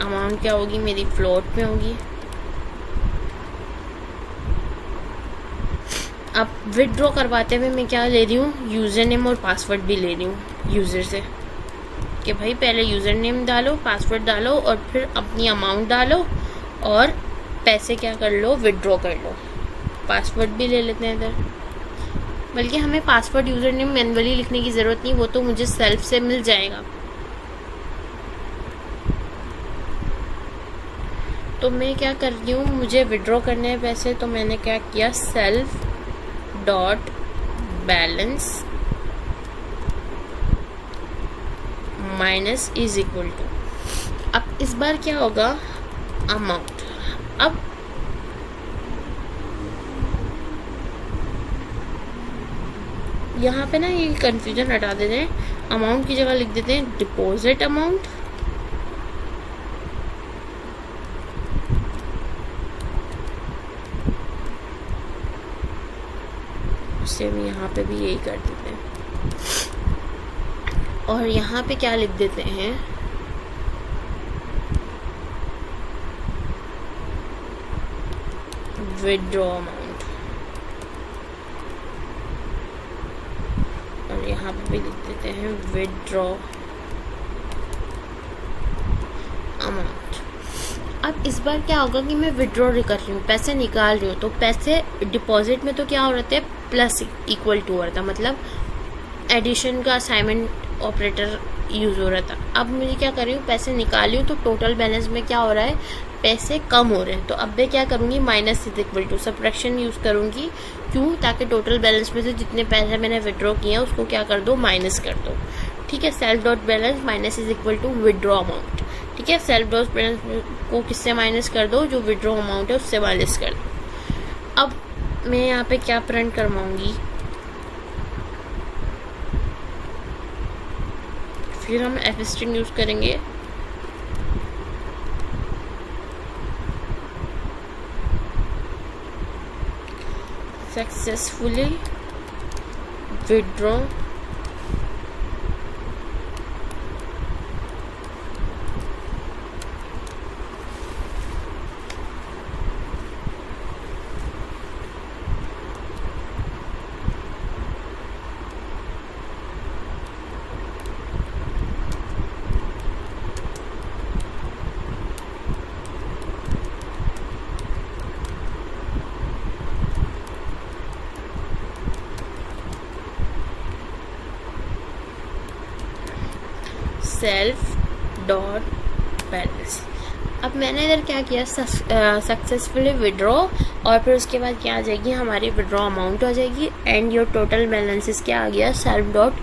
अमाउंट क्या होगी, मेरी फ्लोट में होगी। अब विड्रॉ करवाते हुए मैं क्या ले रही हूँ, यूज़र नेम और पासवर्ड भी ले रही हूँ यूज़र से, कि भाई पहले यूज़र नेम डालो, पासवर्ड डालो, और फिर अपनी अमाउंट डालो, और पैसे क्या कर लो, विड्रॉ कर लो। पासवर्ड भी ले लेते हैं इधर, बल्कि हमें पासवर्ड यूज़र नेम मैन्युअली लिखने की ज़रूरत नहीं, वो तो मुझे सेल्फ से मिल जाएगा। तो मैं क्या कर रही हूँ, मुझे विड्रॉ करने हैं पैसे, तो मैंने क्या किया, self dot balance minus is equal to, अब इस बार क्या होगा, अमाउंट। अब यहाँ पे ना ये कंफ्यूजन हटा देते हैं, अमाउंट की जगह लिख देते हैं डिपॉजिट अमाउंट। सेम यहाँ पे भी यही कर देते हैं, और यहाँ पे क्या लिख देते हैं, विड्रॉ अमाउंट, और यहाँ पे भी लिख देते हैं विड्रॉ अमाउंट। अब इस बार क्या होगा कि मैं विड्रॉ कर रही हूँ, पैसे निकाल रही हूँ, तो पैसे डिपॉजिट में तो क्या हो रहा है, प्लस इक्वल टू हो रहा था, मतलब एडिशन का असाइनमेंट ऑपरेटर यूज हो रहा था। अब मुझे क्या कर रही हूँ, पैसे निकाल रही हूँ, तो टोटल बैलेंस में क्या हो रहा है, पैसे कम हो रहे हैं। तो अब मैं क्या करूँगी, minus is equal to subtraction use करूँगी। क्यों? ताकि टोटल बैलेंस में से जितने पैसे मैंने विड्रॉ किए उसको क्या कर दो, माइनस कर दो। ठीक है, self dot balance minus is equal to withdraw amount. ठीक है, सेल्फ डॉट बैलेंस को किससे माइनस कर दो, जो विड्रॉ अमाउंट है उससे माइनस कर दो। अब मैं यहाँ पे क्या प्रिंट करवाऊंगी, फिर हम एफ स्ट्रिंग यूज करेंगे। Successfully withdraw self dot balance. अब मैंने इधर क्या किया, सक्सेसफुली विड्रॉ, और फिर उसके बाद क्या आ जाएगी, हमारी विड्रॉ अमाउंट आ जाएगी, एंड योर टोटल बैलेंसेस क्या आ गया, सेल्फ डॉट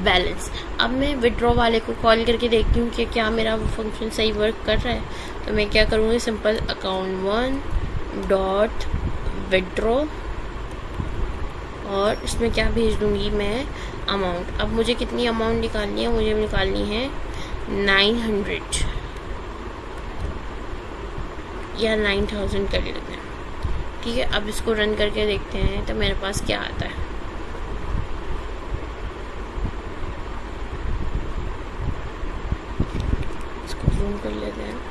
बैलेंस। अब मैं विड्रॉ वाले को कॉल करके देखती हूँ कि क्या मेरा वो फंक्शन सही वर्क कर रहा है। तो मैं क्या करूँगी, सिंपल अकाउंट 1 डॉट विड्रॉ, और इसमें क्या भेज दूँगी मैं, अमाउंट। अब मुझे कितनी अमाउंट निकालनी है, मुझे निकालनी है 900 या 9000 कर लेते हैं। ठीक है, अब इसको रन करके देखते हैं तो मेरे पास क्या आता है। इसको जूम कर लेते हैं।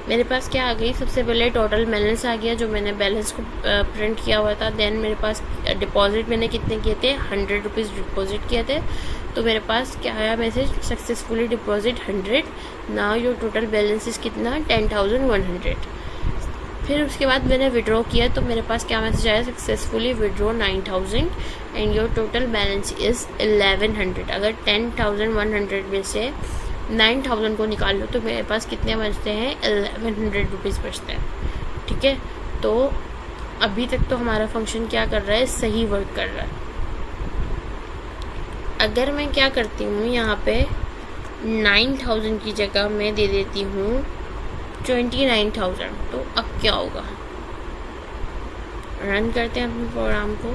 मेरे पास क्या आ गई, सबसे पहले टोटल बैलेंस आ गया, जो मैंने बैलेंस को प्रिंट किया हुआ था। देन मेरे पास डिपॉजिट मैंने कितने किए थे, 100 रुपीज़ डिपॉजिट किए थे। तो मेरे पास क्या आया message, successfully deposit 100, now your total balance is कितना, 10,100। फिर उसके बाद मैंने विड्रॉ किया तो मेरे पास क्या मैसेज आया, successfully withdraw 9000 and your total balance is 1100। अगर 10,100 में से 9000 को निकाल लो तो मेरे पास कितने बचते हैं, 1100 रुपीज़ बचते हैं। ठीक है, तो अभी तक तो हमारा फंक्शन क्या कर रहा है, सही वर्क कर रहा है। अगर मैं क्या करती हूँ, यहाँ पे 9000 की जगह मैं दे देती हूँ 29,000, तो अब क्या होगा, रन करते हैं अपने प्रोग्राम को,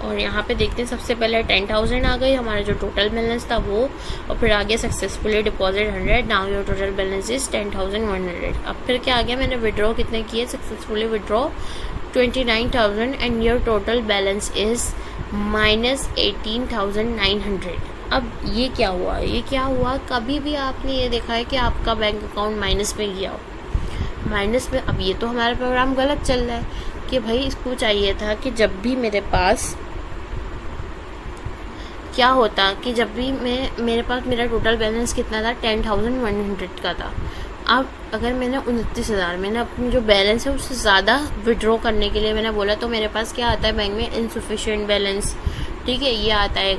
और यहाँ पे देखते हैं सबसे पहले 10,000 आ गई, हमारा जो टोटल बैलेंस था वो, और फिर आ गया successfully deposit 100, now your total balance is 10,100। अब फिर क्या आ गया, मैंने विड्रॉ कितने किए, successfully withdraw 29,000 and your total balance is -18,900। अब ये क्या हुआ, ये क्या हुआ, कभी भी आपने ये देखा है कि आपका बैंक अकाउंट माइनस में गया हो, माइनस में। अब ये तो हमारा प्रोग्राम गलत चल रहा है कि भाई इसको चाहिए था कि जब भी मेरे पास क्या होता, कि जब भी मेरे पास मेरा टोटल बैलेंस कितना था, 10,100 का था। अब अगर मैंने 29,000, मैंने अपनी जो बैलेंस है उससे ज़्यादा विड्रॉ करने के लिए मैंने बोला, तो मेरे पास क्या आता है बैंक में, इनसफिशिएंट बैलेंस। ठीक है, ये आता है।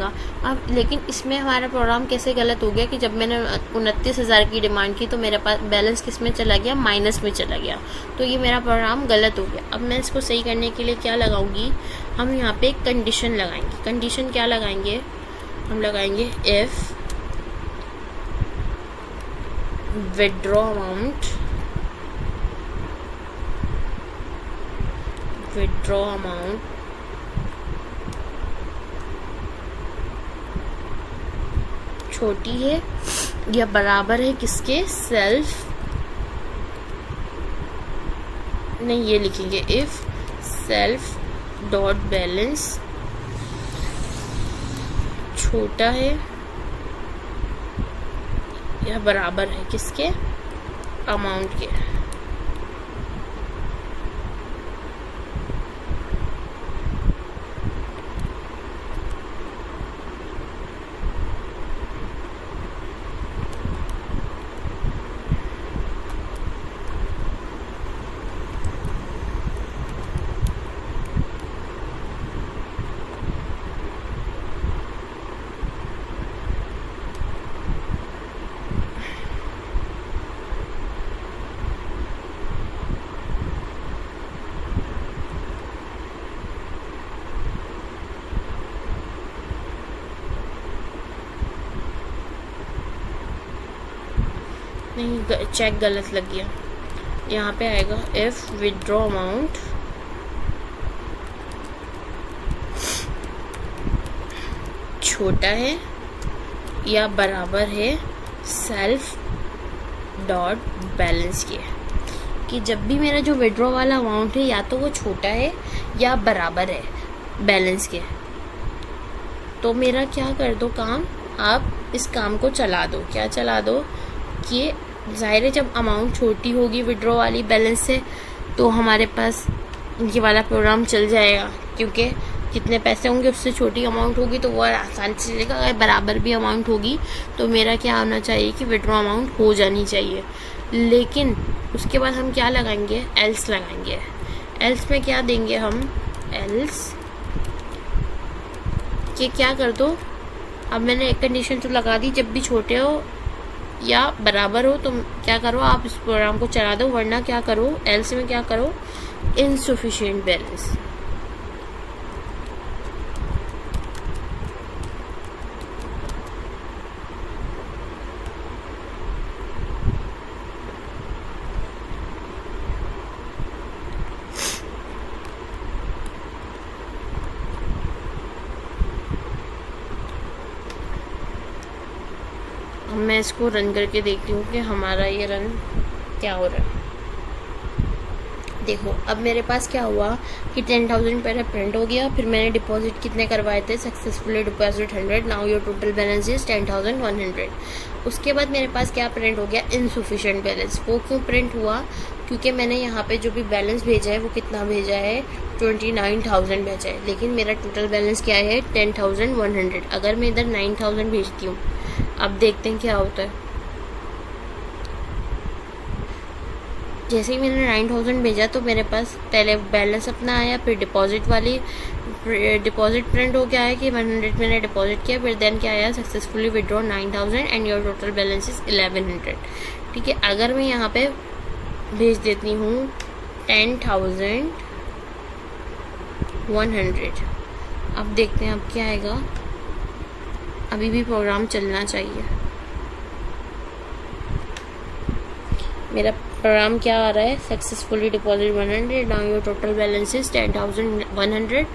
अब लेकिन इसमें हमारा प्रोग्राम कैसे गलत हो गया कि जब मैंने 29,000 की डिमांड की तो मेरे पास बैलेंस किस में चला गया, माइनस में चला गया। तो ये मेरा प्रोग्राम गलत हो गया। अब मैं इसको सही करने के लिए क्या लगाऊंगी, हम यहाँ पे एक कंडीशन लगाएंगे। कंडीशन क्या लगाएंगे, हम लगाएंगे इफ विड्रॉ अमाउंट छोटी है या बराबर है किसके, सेल्फ, नहीं ये लिखेंगे इफ सेल्फ डॉट बैलेंस छोटा है या बराबर है किसके, अमाउंट के। नहीं चेक गलत लग गया, यहाँ पे आएगा इफ विथड्रॉ अमाउंट छोटा है या बराबर है सेल्फ डॉट बैलेंस के, कि जब भी मेरा जो विड्रॉ वाला अमाउंट है या तो वो छोटा है या बराबर है बैलेंस के, तो मेरा क्या कर दो काम, आप इस काम को चला दो। क्या चला दो कि जाहिर है जब अमाउंट छोटी होगी विड्रॉ वाली बैलेंस से तो हमारे पास ये वाला प्रोग्राम चल जाएगा, क्योंकि जितने पैसे होंगे उससे छोटी अमाउंट होगी तो वो आसानी से चलेगा। अगर बराबर भी अमाउंट होगी तो मेरा क्या होना चाहिए कि विड्रॉ अमाउंट हो जानी चाहिए। लेकिन उसके बाद हम क्या लगाएंगे, एल्स लगाएंगे। एल्स में क्या देंगे हम, एल्स कि क्या कर दो, अब मैंने एक कंडीशन तो लगा दी, जब भी छोटे हो या बराबर हो तो क्या करो, आप इस प्रोग्राम को चला दो, वरना क्या करो, एल्स में क्या करो, इनसफिशिएंट बैलेंस। मैं इसको रन करके देखती हूँ कि हमारा ये रन क्या हो रहा है। देखो अब मेरे पास क्या हुआ कि 10,000 पहले प्रिंट हो गया, फिर मैंने डिपॉजिट कितने करवाए थे, successfully deposit 100, now your total balance is 10,100। उसके बाद मेरे पास क्या प्रिंट हो गया, इनसफिशिएंट बैलेंस। वो क्यों प्रिंट हुआ, क्योंकि मैंने यहाँ पे जो भी बैलेंस भेजा है वो कितना भेजा है, 29,000 भेजा है, लेकिन मेरा टोटल बैलेंस क्या है, 10,100। अगर मैं इधर 9,000 भेजती हूँ, अब देखते हैं क्या होता है। जैसे ही मैंने 9,000 भेजा तो मेरे पास पहले बैलेंस अपना आया, फिर डिपॉजिट वाली डिपॉजिट प्रिंट हो गया है कि 100 मैंने डिपॉजिट किया, फिर देन क्या आया, successfully withdraw 9,000 and your total balance is 1,100। ठीक है, अगर मैं यहाँ पे भेज देती हूँ 10,100, अब देखते हैं अब क्या आएगा। अभी भी प्रोग्राम चलना चाहिए। मेरा प्रोग्राम क्या आ रहा है, successfully deposit 100, now your total balance is 10,100।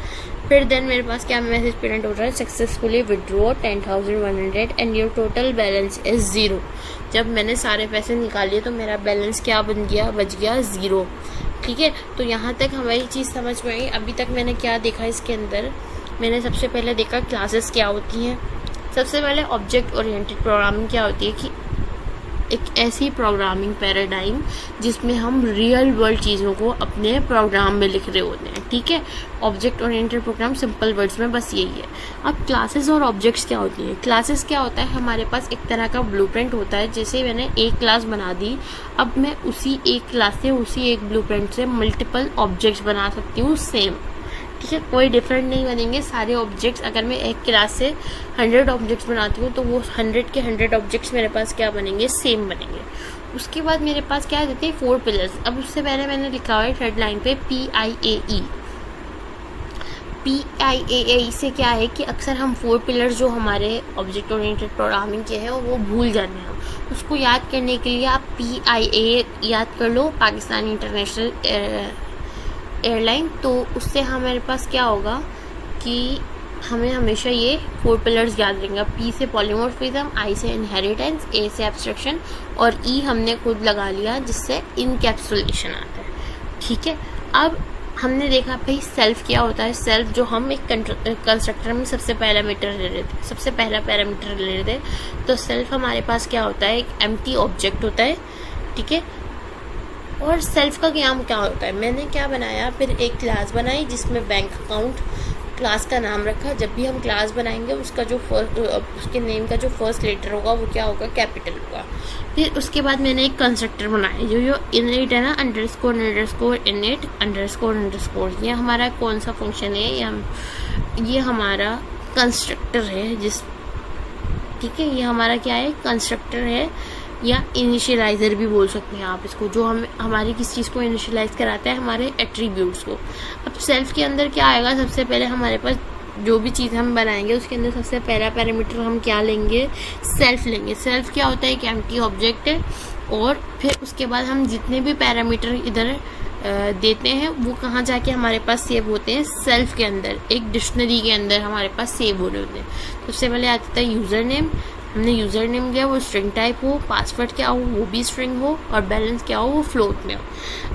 फिर देन मेरे पास क्या मैसेज प्रिंट हो रहा है, successfully withdraw 10,100 and your total balance is 0। जब मैंने सारे पैसे निकाले तो मेरा बैलेंस क्या बन गया, बच गया 0। ठीक है, तो यहाँ तक हमारी चीज़ समझ में आई। अभी तक मैंने क्या देखा इसके अंदर, मैंने सबसे पहले देखा क्लासेस क्या होती हैं। सबसे पहले ऑब्जेक्ट ओरिएंटेड प्रोग्रामिंग क्या होती है कि एक ऐसी प्रोग्रामिंग पैराडाइम जिसमें हम रियल वर्ल्ड चीज़ों को अपने प्रोग्राम में लिख रहे होते हैं। ठीक है, object oriented program simple words में बस यही है। अब क्लासेस और ऑब्जेक्ट्स क्या होती हैं, क्लासेस क्या होता है, हमारे पास एक तरह का ब्लूप्रिंट होता है। जैसे मैंने एक क्लास बना दी, अब मैं उसी एक क्लास से, उसी एक ब्लूप्रिंट से मल्टीपल ऑब्जेक्ट्स बना सकती हूँ सेम। ठीक है, कोई डिफरेंट नहीं बनेंगे सारे ऑब्जेक्ट्स। अगर मैं एक क्लास से 100 ऑब्जेक्ट्स बनाती हूँ तो वो 100 के 100 ऑब्जेक्ट्स मेरे पास क्या बनेंगे, सेम बनेंगे। उसके बाद मेरे पास क्या देते हैं, 4 पिलर्स। अब उससे पहले मैंने लिखा हुआ है थर्ड लाइन पे PIAE। PIAE से क्या है कि अक्सर हम 4 पिलर्स जो हमारे ऑब्जेक्ट ओरिएंटेड प्रोग्रामिंग के हैं वो भूल जाते हैं। उसको याद करने के लिए आप PIA याद कर लो, पाकिस्तान इंटरनेशनल एयरलाइन। तो उससे हमारे पास क्या होगा कि हमें हमेशा ये 4 पिलर्स याद रहेंगे। P से पॉलीमॉर्फिज्म, I से इनहेरिटेंस, A से एब्स्ट्रक्शन और E हमने खुद लगा लिया जिससे इनकैप्सुलेशन आता है। ठीक है, अब हमने देखा भाई सेल्फ क्या होता है। सेल्फ जो हम एक कंस्ट्रक्टर में सबसे पहला पैरामीटर ले रहे थे, तो सेल्फ हमारे पास क्या होता है, एक एम्प्टी ऑब्जेक्ट होता है। ठीक है, और सेल्फ का काम क्या होता है, मैंने क्या बनाया, फिर एक क्लास बनाई जिसमें बैंक अकाउंट क्लास का नाम रखा। जब भी हम क्लास बनाएंगे उसका जो उसके नेम का जो फर्स्ट लेटर होगा वो क्या होगा, कैपिटल होगा। फिर उसके बाद मैंने एक कंस्ट्रक्टर बनाया जो इनइट है ना, अंडरस्कोर इनइट अंडरस्कोर ये हमारा कौन सा फंक्शन है, ये हमारा कंस्ट्रक्टर है जिस, ठीक है, ये हमारा क्या है, कंस्ट्रक्टर है या इनिशियलाइजर भी बोल सकते हैं आप इसको, जो हम हमारी किस चीज़ को इनिशियलाइज कराता है, हमारे एट्रीब्यूट्स को। अब सेल्फ के अंदर क्या आएगा, सबसे पहले हमारे पास जो भी चीज़ हम बनाएंगे उसके अंदर सबसे पहला पैरामीटर हम क्या लेंगे, सेल्फ लेंगे। सेल्फ क्या होता है, एक एम्प्टी ऑब्जेक्ट है। और फिर उसके बाद हम जितने भी पैरामीटर इधर देते हैं वो कहाँ जाके हमारे पास सेव होते हैं, सेल्फ के अंदर, एक डिक्शनरी के अंदर हमारे पास सेव हो रहे होते हैं। सबसे पहले आता था यूज़र नेम, हमने यूज़र नेम दिया वो स्ट्रिंग टाइप हो, पासवर्ड क्या हो वो भी स्ट्रिंग हो, और बैलेंस क्या हो वो फ्लोट में हो।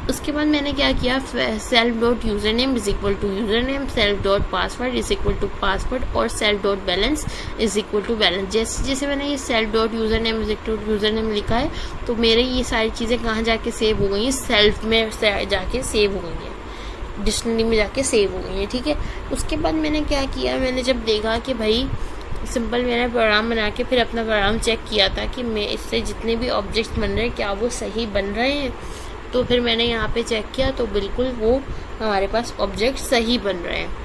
उसके बाद मैंने क्या किया, self dot user name is equal to user name, self dot password is equal to password, और self dot balance is equal to balance. जैसे जैसे मैंने ये self dot user name is equal to user name लिखा है, तो मेरे ये सारी चीज़ें कहाँ जाके सेव हो गई हैं, सेल्फ में जाके सेव हो गई हैं, डिक्शनरी में जाके सेव हो गई हैं। ठीक है, उसके बाद मैंने क्या किया, मैंने जब देखा कि भाई सिंपल, मैंने प्रोग्राम बना के फिर अपना प्रोग्राम चेक किया था कि मैं इससे जितने भी ऑब्जेक्ट्स बन रहे हैं क्या वो सही बन रहे हैं। तो फिर मैंने यहाँ पे चेक किया तो बिल्कुल वो हमारे पास ऑब्जेक्ट सही बन रहे हैं।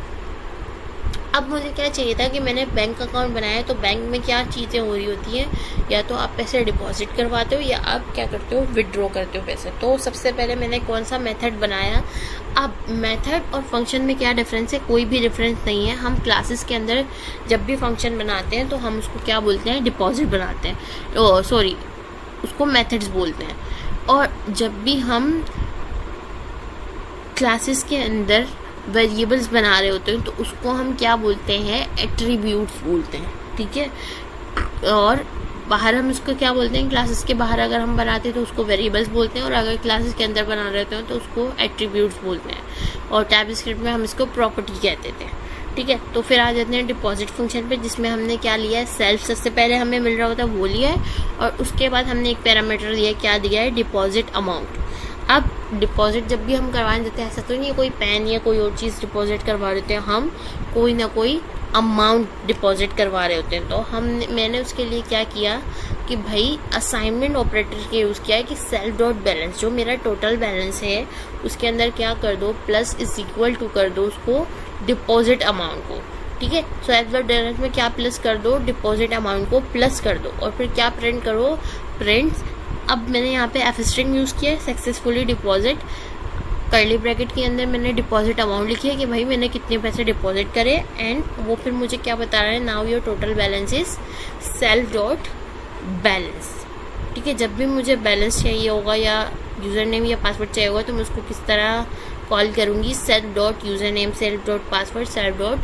अब मुझे क्या चाहिए था कि मैंने बैंक अकाउंट बनाया, तो बैंक में क्या चीज़ें हो रही होती हैं, या तो आप पैसे डिपॉजिट करवाते हो या आप क्या करते हो, विड्रॉ करते हो पैसे। तो सबसे पहले मैंने कौन सा मेथड बनाया। अब मेथड और फंक्शन में क्या डिफरेंस है, कोई भी डिफरेंस नहीं है। हम क्लासेस के अंदर जब भी फंक्शन बनाते हैं तो हम उसको क्या बोलते हैं, डिपॉजिट बनाते हैं, सॉरी उसको मेथड्स बोलते हैं। और जब भी हम क्लासेस के अंदर वेरिएबल्स बना रहे होते हैं तो उसको हम क्या बोलते हैं, एट्रीब्यूट्स बोलते हैं। ठीक है, और बाहर हम उसको क्या बोलते हैं, क्लासेस के बाहर अगर हम बनाते हैं तो उसको वेरिएबल्स बोलते हैं, और अगर क्लासेस के अंदर बना रहे होते हैं तो उसको एट्रीब्यूट्स बोलते हैं, और टाइपस्क्रिप्ट में हम इसको प्रॉपर्टी कहते थे। ठीक है, तो फिर आ जाते हैं डिपॉजिट फंक्शन पे, जिसमें हमने क्या लिया है, सेल्फ सबसे पहले हमें मिल रहा होता है वो लिया है, और उसके बाद हमने एक पैरामीटर दिया है, क्या दिया है, डिपॉजिट अमाउंट। अब डिपॉजिट जब भी हम करवाने देते हैं, ऐसा तो नहीं है कोई पेन या कोई और चीज़ डिपॉजिट करवा देते हैं, हम कोई ना कोई अमाउंट डिपॉजिट करवा रहे होते हैं। तो मैंने उसके लिए क्या किया कि भाई असाइनमेंट ऑपरेटर के यूज़ किया है कि सेल्फ डॉट बैलेंस, जो मेरा टोटल बैलेंस है उसके अंदर क्या कर दो, प्लस इज इक्वल टू कर दो उसको डिपॉजिट अमाउंट को। ठीक है, सेल्फ डॉट बैलेंस में क्या प्लस कर दो, डिपॉजिट अमाउंट को प्लस कर दो, और फिर क्या प्रिंट करो, प्रिंट। अब मैंने यहाँ पे एफ स्ट्रिंग यूज़ किया है, सक्सेसफुली डिपॉजिट, कर्ली ब्रैकेट के अंदर मैंने डिपॉजिट अमाउंट लिखी है कि भाई मैंने कितने पैसे डिपॉजिट करे, एंड वो फिर मुझे क्या बता रहा है, now your total balance is self dot balance. ठीक है, जब भी मुझे बैलेंस चाहिए होगा या यूज़र नेम या पासवर्ड चाहिए होगा तो मैं उसको किस तरह कॉल करूँगी, self dot user name, self dot password, self dot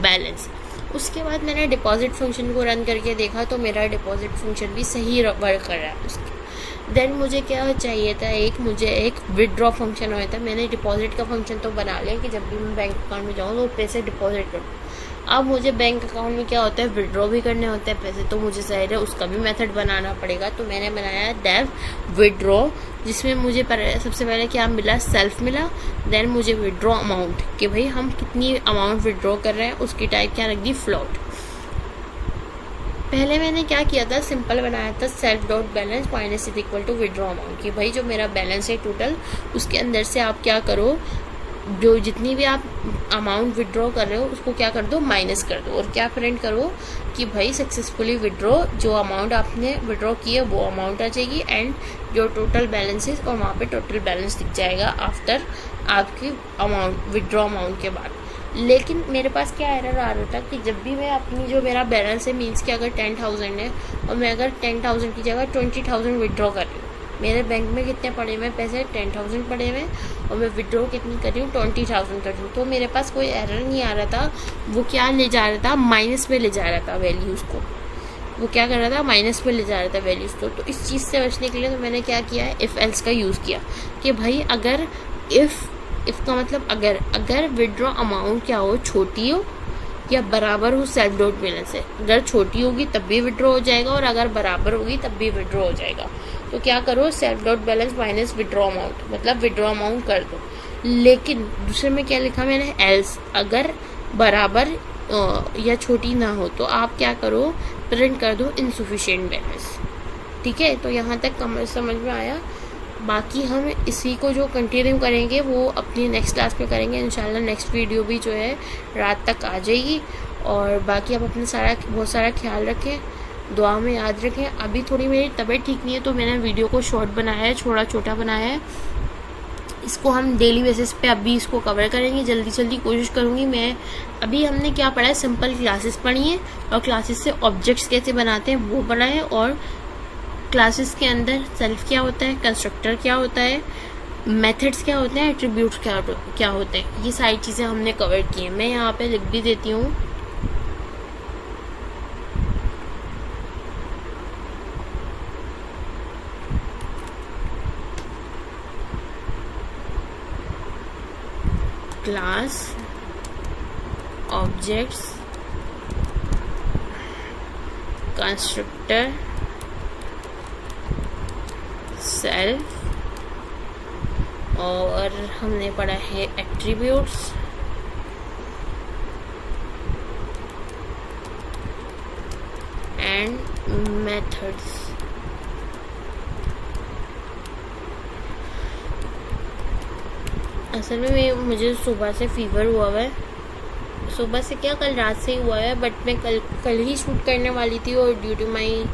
balance. उसके बाद मैंने डिपॉजिट फंक्शन को रन करके देखा तो मेरा डिपॉजिट फंक्शन भी सही वर्क कर रहा है। देन मुझे क्या चाहिए था, मुझे एक विड्रॉ फंक्शन होता है। मैंने डिपॉजिट का फंक्शन तो बना लिया कि जब भी मैं बैंक अकाउंट में जाऊँ तो पैसे डिपॉजिट करूँ। अब मुझे बैंक अकाउंट में क्या होता है, विड्रॉ भी करने होते हैं पैसे, तो मुझे ज़ाहिर है उसका भी मेथड बनाना पड़ेगा। तो मैंने बनाया डेव विड्रॉ, जिसमें मुझे सबसे पहले क्या मिला, सेल्फ मिला। देन मुझे विड्रॉ अमाउंट, कि भाई हम कितनी अमाउंट विड्रॉ कर रहे हैं, उसकी टाइप क्या रख दी, फ्लोट। पहले मैंने क्या किया था, सिंपल बनाया था, self dot balance minus is equal to withdraw amount, कि भाई जो मेरा बैलेंस है टोटल उसके अंदर से आप क्या करो, जो जितनी भी आप अमाउंट विड्रॉ कर रहे हो उसको क्या कर दो, माइनस कर दो, और क्या प्रिंट करो कि भाई सक्सेसफुली विड्रॉ, जो अमाउंट आपने विड्रॉ की है वो अमाउंट आ जाएगी, एंड जो टोटल बैलेंस है और वहाँ पे टोटल बैलेंस दिख जाएगा आफ्टर आपकी अमाउंट, विड्रॉ अमाउंट के बाद। लेकिन मेरे पास क्या एरर आ रहा था कि जब भी मैं अपनी जो मेरा बैलेंस है, मीन्स कि अगर 10,000 है और मैं अगर 10,000 की जगह 20,000 विड्रॉ कर रही हूँ, मेरे बैंक में कितने पड़े हुए हैं पैसे, 10,000 पड़े हुए हैं और मैं विड्रॉ कितनी कर रही हूँ, 20,000 कर रही हूँ। तो मेरे पास कोई एरर नहीं आ रहा था, वो क्या ले जा रहा था, माइनस में ले जा रहा था वैल्यूज़ को, वो क्या कर रहा था, माइनस में ले जा रहा था वैल्यूज़ को। तो इस चीज़ से बचने के लिए तो मैंने क्या किया है, इफ़ एल्स का यूज़ किया कि भाई अगर इफ़ का मतलब अगर विड्रॉ अमाउंट क्या हो, छोटी हो या बराबर हो सेल्फ डॉट बैलेंस से। अगर छोटी होगी तब भी विड्रॉ हो जाएगा और अगर बराबर होगी तब भी विड्रॉ हो जाएगा। तो क्या करो, self dot balance minus withdraw amount, मतलब विड्रॉ अमाउंट कर दो। लेकिन दूसरे में क्या लिखा मैंने, एल्स, अगर बराबर या छोटी ना हो तो आप क्या करो, प्रिंट कर दो इनसफिशिएंट बैलेंस। ठीक है, तो यहाँ तक समझ में आया। बाकी हम इसी को जो कंटिन्यू करेंगे वो अपनी नेक्स्ट क्लास में करेंगे इंशाल्लाह। नेक्स्ट वीडियो भी जो है रात तक आ जाएगी। और बाकी आप अपने बहुत सारा ख्याल रखें, दुआ में याद रखें। अभी थोड़ी मेरी तबीयत ठीक नहीं है तो मैंने वीडियो को शॉर्ट बनाया है, थोड़ा छोटा बनाया है। इसको हम डेली बेसिस पे अभी इसको कवर करेंगे, जल्दी कोशिश करूँगी मैं। अभी हमने क्या पढ़ा है, सिंपल क्लासेस पढ़ी हैं और क्लासेस से ऑब्जेक्ट्स कैसे बनाते हैं वो पढ़ा है, और क्लासेस के अंदर सेल्फ क्या होता है, कंस्ट्रक्टर क्या होता है, मेथड्स क्या होते हैं, एट्रीब्यूट्स क्या होते हैं, ये सारी चीज़ें हमने कवर की हैं। मैं यहाँ पे लिख भी देती हूँ। क्लास, ऑब्जेक्ट्स, कंस्ट्रक्टर, सेल्फ, और हमने पढ़ा है एट्रीब्यूट्स, एंड मेथड्स। असल में मुझे सुबह से फीवर हुआ हुआ है, सुबह से क्या कल रात से ही हुआ है, बट मैं कल ही शूट करने वाली थी और ड्यू टू माई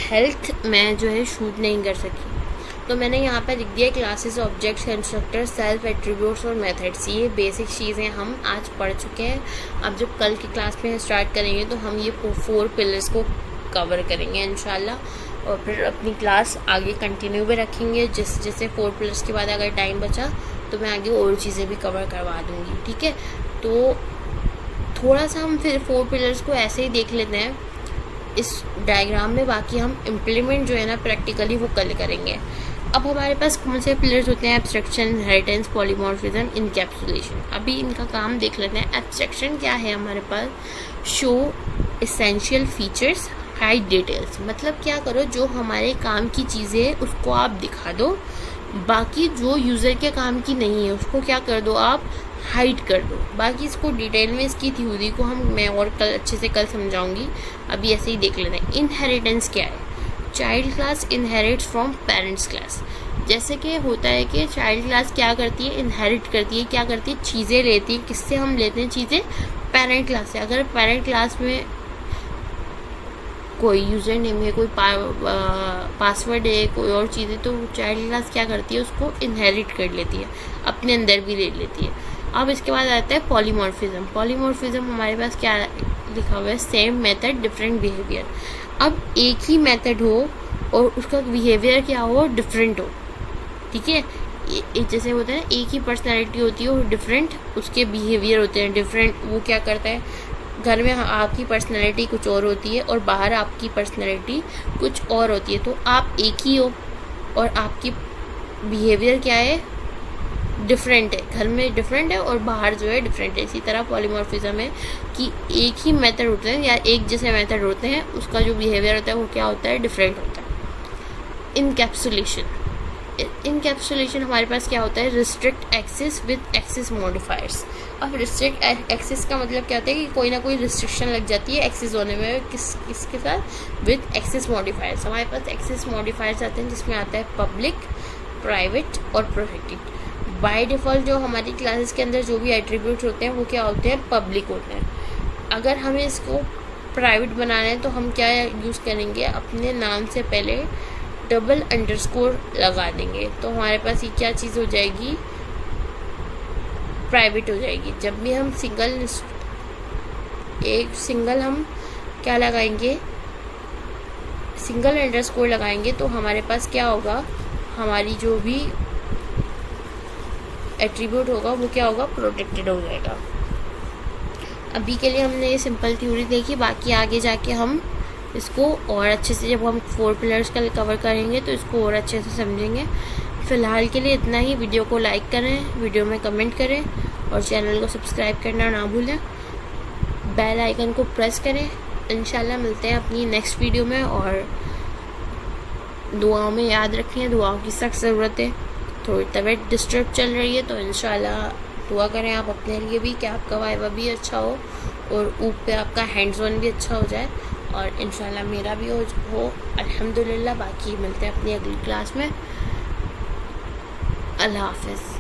हेल्थ मैं जो है शूट नहीं कर सकी। तो मैंने यहाँ पर लिख दिया classes, objects, constructor, self, attributes और मेथड्स। ये बेसिक चीज़ें हम आज पढ़ चुके हैं। अब जब कल की क्लास में स्टार्ट करेंगे तो हम ये 4 पिलर्स को कवर करेंगे इंशाल्लाह, और फिर अपनी क्लास आगे कंटिन्यू भी रखेंगे। जैसे 4 पिलर्स के बाद अगर टाइम बचा तो मैं आगे और चीज़ें भी कवर करवा दूँगी। ठीक है, तो थोड़ा सा हम फिर 4 पिलर्स को ऐसे ही देख लेते हैं इस डायग्राम में, बाकी हम इम्प्लीमेंट जो है ना प्रैक्टिकली वो कल करेंगे। अब हमारे पास कौन से पिलर्स होते हैं, एब्स्ट्रक्शन, इनहेरिटेंस, पॉलीमॉर्फिज्म, इनकैप्सुलेशन। अभी इनका काम देख लेते हैं। एब्स्ट्रक्शन क्या है हमारे पास, show essential features, hide details. मतलब क्या करो, जो हमारे काम की चीज़ें हैं उसको आप दिखा दो, बाकी जो यूज़र के काम की नहीं है उसको क्या कर दो, आप हाइड कर दो। बाकी इसको डिटेल में इसकी थ्योरी को मैं और कल अच्छे से समझाऊंगी। अभी ऐसे ही देख लेते हैं। इनहेरिटेंस क्या है, child class inherits from parents class. जैसे कि होता है कि चाइल्ड क्लास क्या करती है, इनहेरिट करती है, क्या करती है, चीज़ें लेती है। किससे हम लेते हैं चीज़ें, पेरेंट क्लास से। अगर पेरेंट क्लास में कोई यूज़र नेम है, कोई पासवर्ड है, कोई और चीज़ है, तो चाइल्ड क्लास क्या करती है, उसको इनहेरिट कर लेती है, अपने अंदर भी ले लेती है। अब इसके बाद आता है पॉलीमॉर्फिज्म। पॉलीमॉर्फिज्म हमारे पास क्या लिखा हुआ है, सेम मेथड डिफरेंट बिहेवियर। अब एक ही मेथड हो और उसका बिहेवियर क्या हो, डिफरेंट हो। ठीक है, जैसे होता है ना, एक ही पर्सनैलिटी होती है और डिफरेंट उसके बिहेवियर होते हैं, डिफरेंट। वो क्या करता है, घर में आपकी पर्सनैलिटी कुछ और होती है और बाहर आपकी पर्सनैलिटी कुछ और होती है। तो आप एक ही हो और आपकी बिहेवियर क्या है, डिफरेंट है। घर में डिफरेंट है और बाहर जो है डिफरेंट है। इसी तरह पॉलीमॉर्फिज्म है कि एक ही मेथड होते हैं या एक जैसे मेथड होते हैं, उसका जो बिहेवियर होता है वो क्या होता है, डिफरेंट होता है। इनकैप्सुलेशन, इनकैप्सुलेशन हमारे पास क्या होता है, restrict access with access modifiers. अब रिस्ट्रिक्ट एक्सेस का मतलब क्या होता है कि कोई ना कोई रिस्ट्रिक्शन लग जाती है एक्सेस होने में, किसके साथ, विद एक्सेस मॉडिफायर्स। हमारे पास एक्सेस मॉडिफायर्स आते हैं जिसमें आता है पब्लिक, प्राइवेट और प्रोटेक्टेड। बाय डिफ़ॉल्ट जो हमारी क्लासेस के अंदर जो भी एट्रीब्यूट्स होते हैं वो क्या होते हैं, पब्लिक होते हैं। अगर हमें इसको प्राइवेट बनाना है तो हम क्या यूज़ करेंगे, अपने नाम से पहले डबल अंडरस्कोर लगा देंगे, तो हमारे पास ये क्या चीज़ हो जाएगी, प्राइवेट हो जाएगी। जब भी हम सिंगल हम क्या लगाएंगे, सिंगल अंडरस्कोर लगाएंगे तो हमारे पास क्या होगा, हमारी जो भी एट्रीब्यूट होगा वो क्या होगा, प्रोटेक्टेड हो जाएगा। अभी के लिए हमने ये सिंपल थ्योरी देखी, बाकी आगे जाके हम इसको और अच्छे से, जब हम 4 पिलर्स का कवर करेंगे तो इसको और अच्छे से समझेंगे। फ़िलहाल के लिए इतना ही। वीडियो को लाइक करें, वीडियो में कमेंट करें और चैनल को सब्सक्राइब करना ना भूलें। बेल आइकन को प्रेस करें। इंशाल्लाह मिलते हैं अपनी नेक्स्ट वीडियो में, और दुआओं में याद रखें, दुआओं की सख्त ज़रूरत है। थोड़ी तबीयत डिस्टर्ब चल रही है तो इंशाल्लाह दुआ करें आप अपने लिए भी कि आपका वाइवा भी अच्छा हो और ऊप पे आपका हैंड्स ऑन भी अच्छा हो जाए, और इंशाल्लाह मेरा भी हो अल्हम्दुलिल्लाह। बाकी मिलते हैं अपनी अगली क्लास में। अल्लाह हाफ़िज़।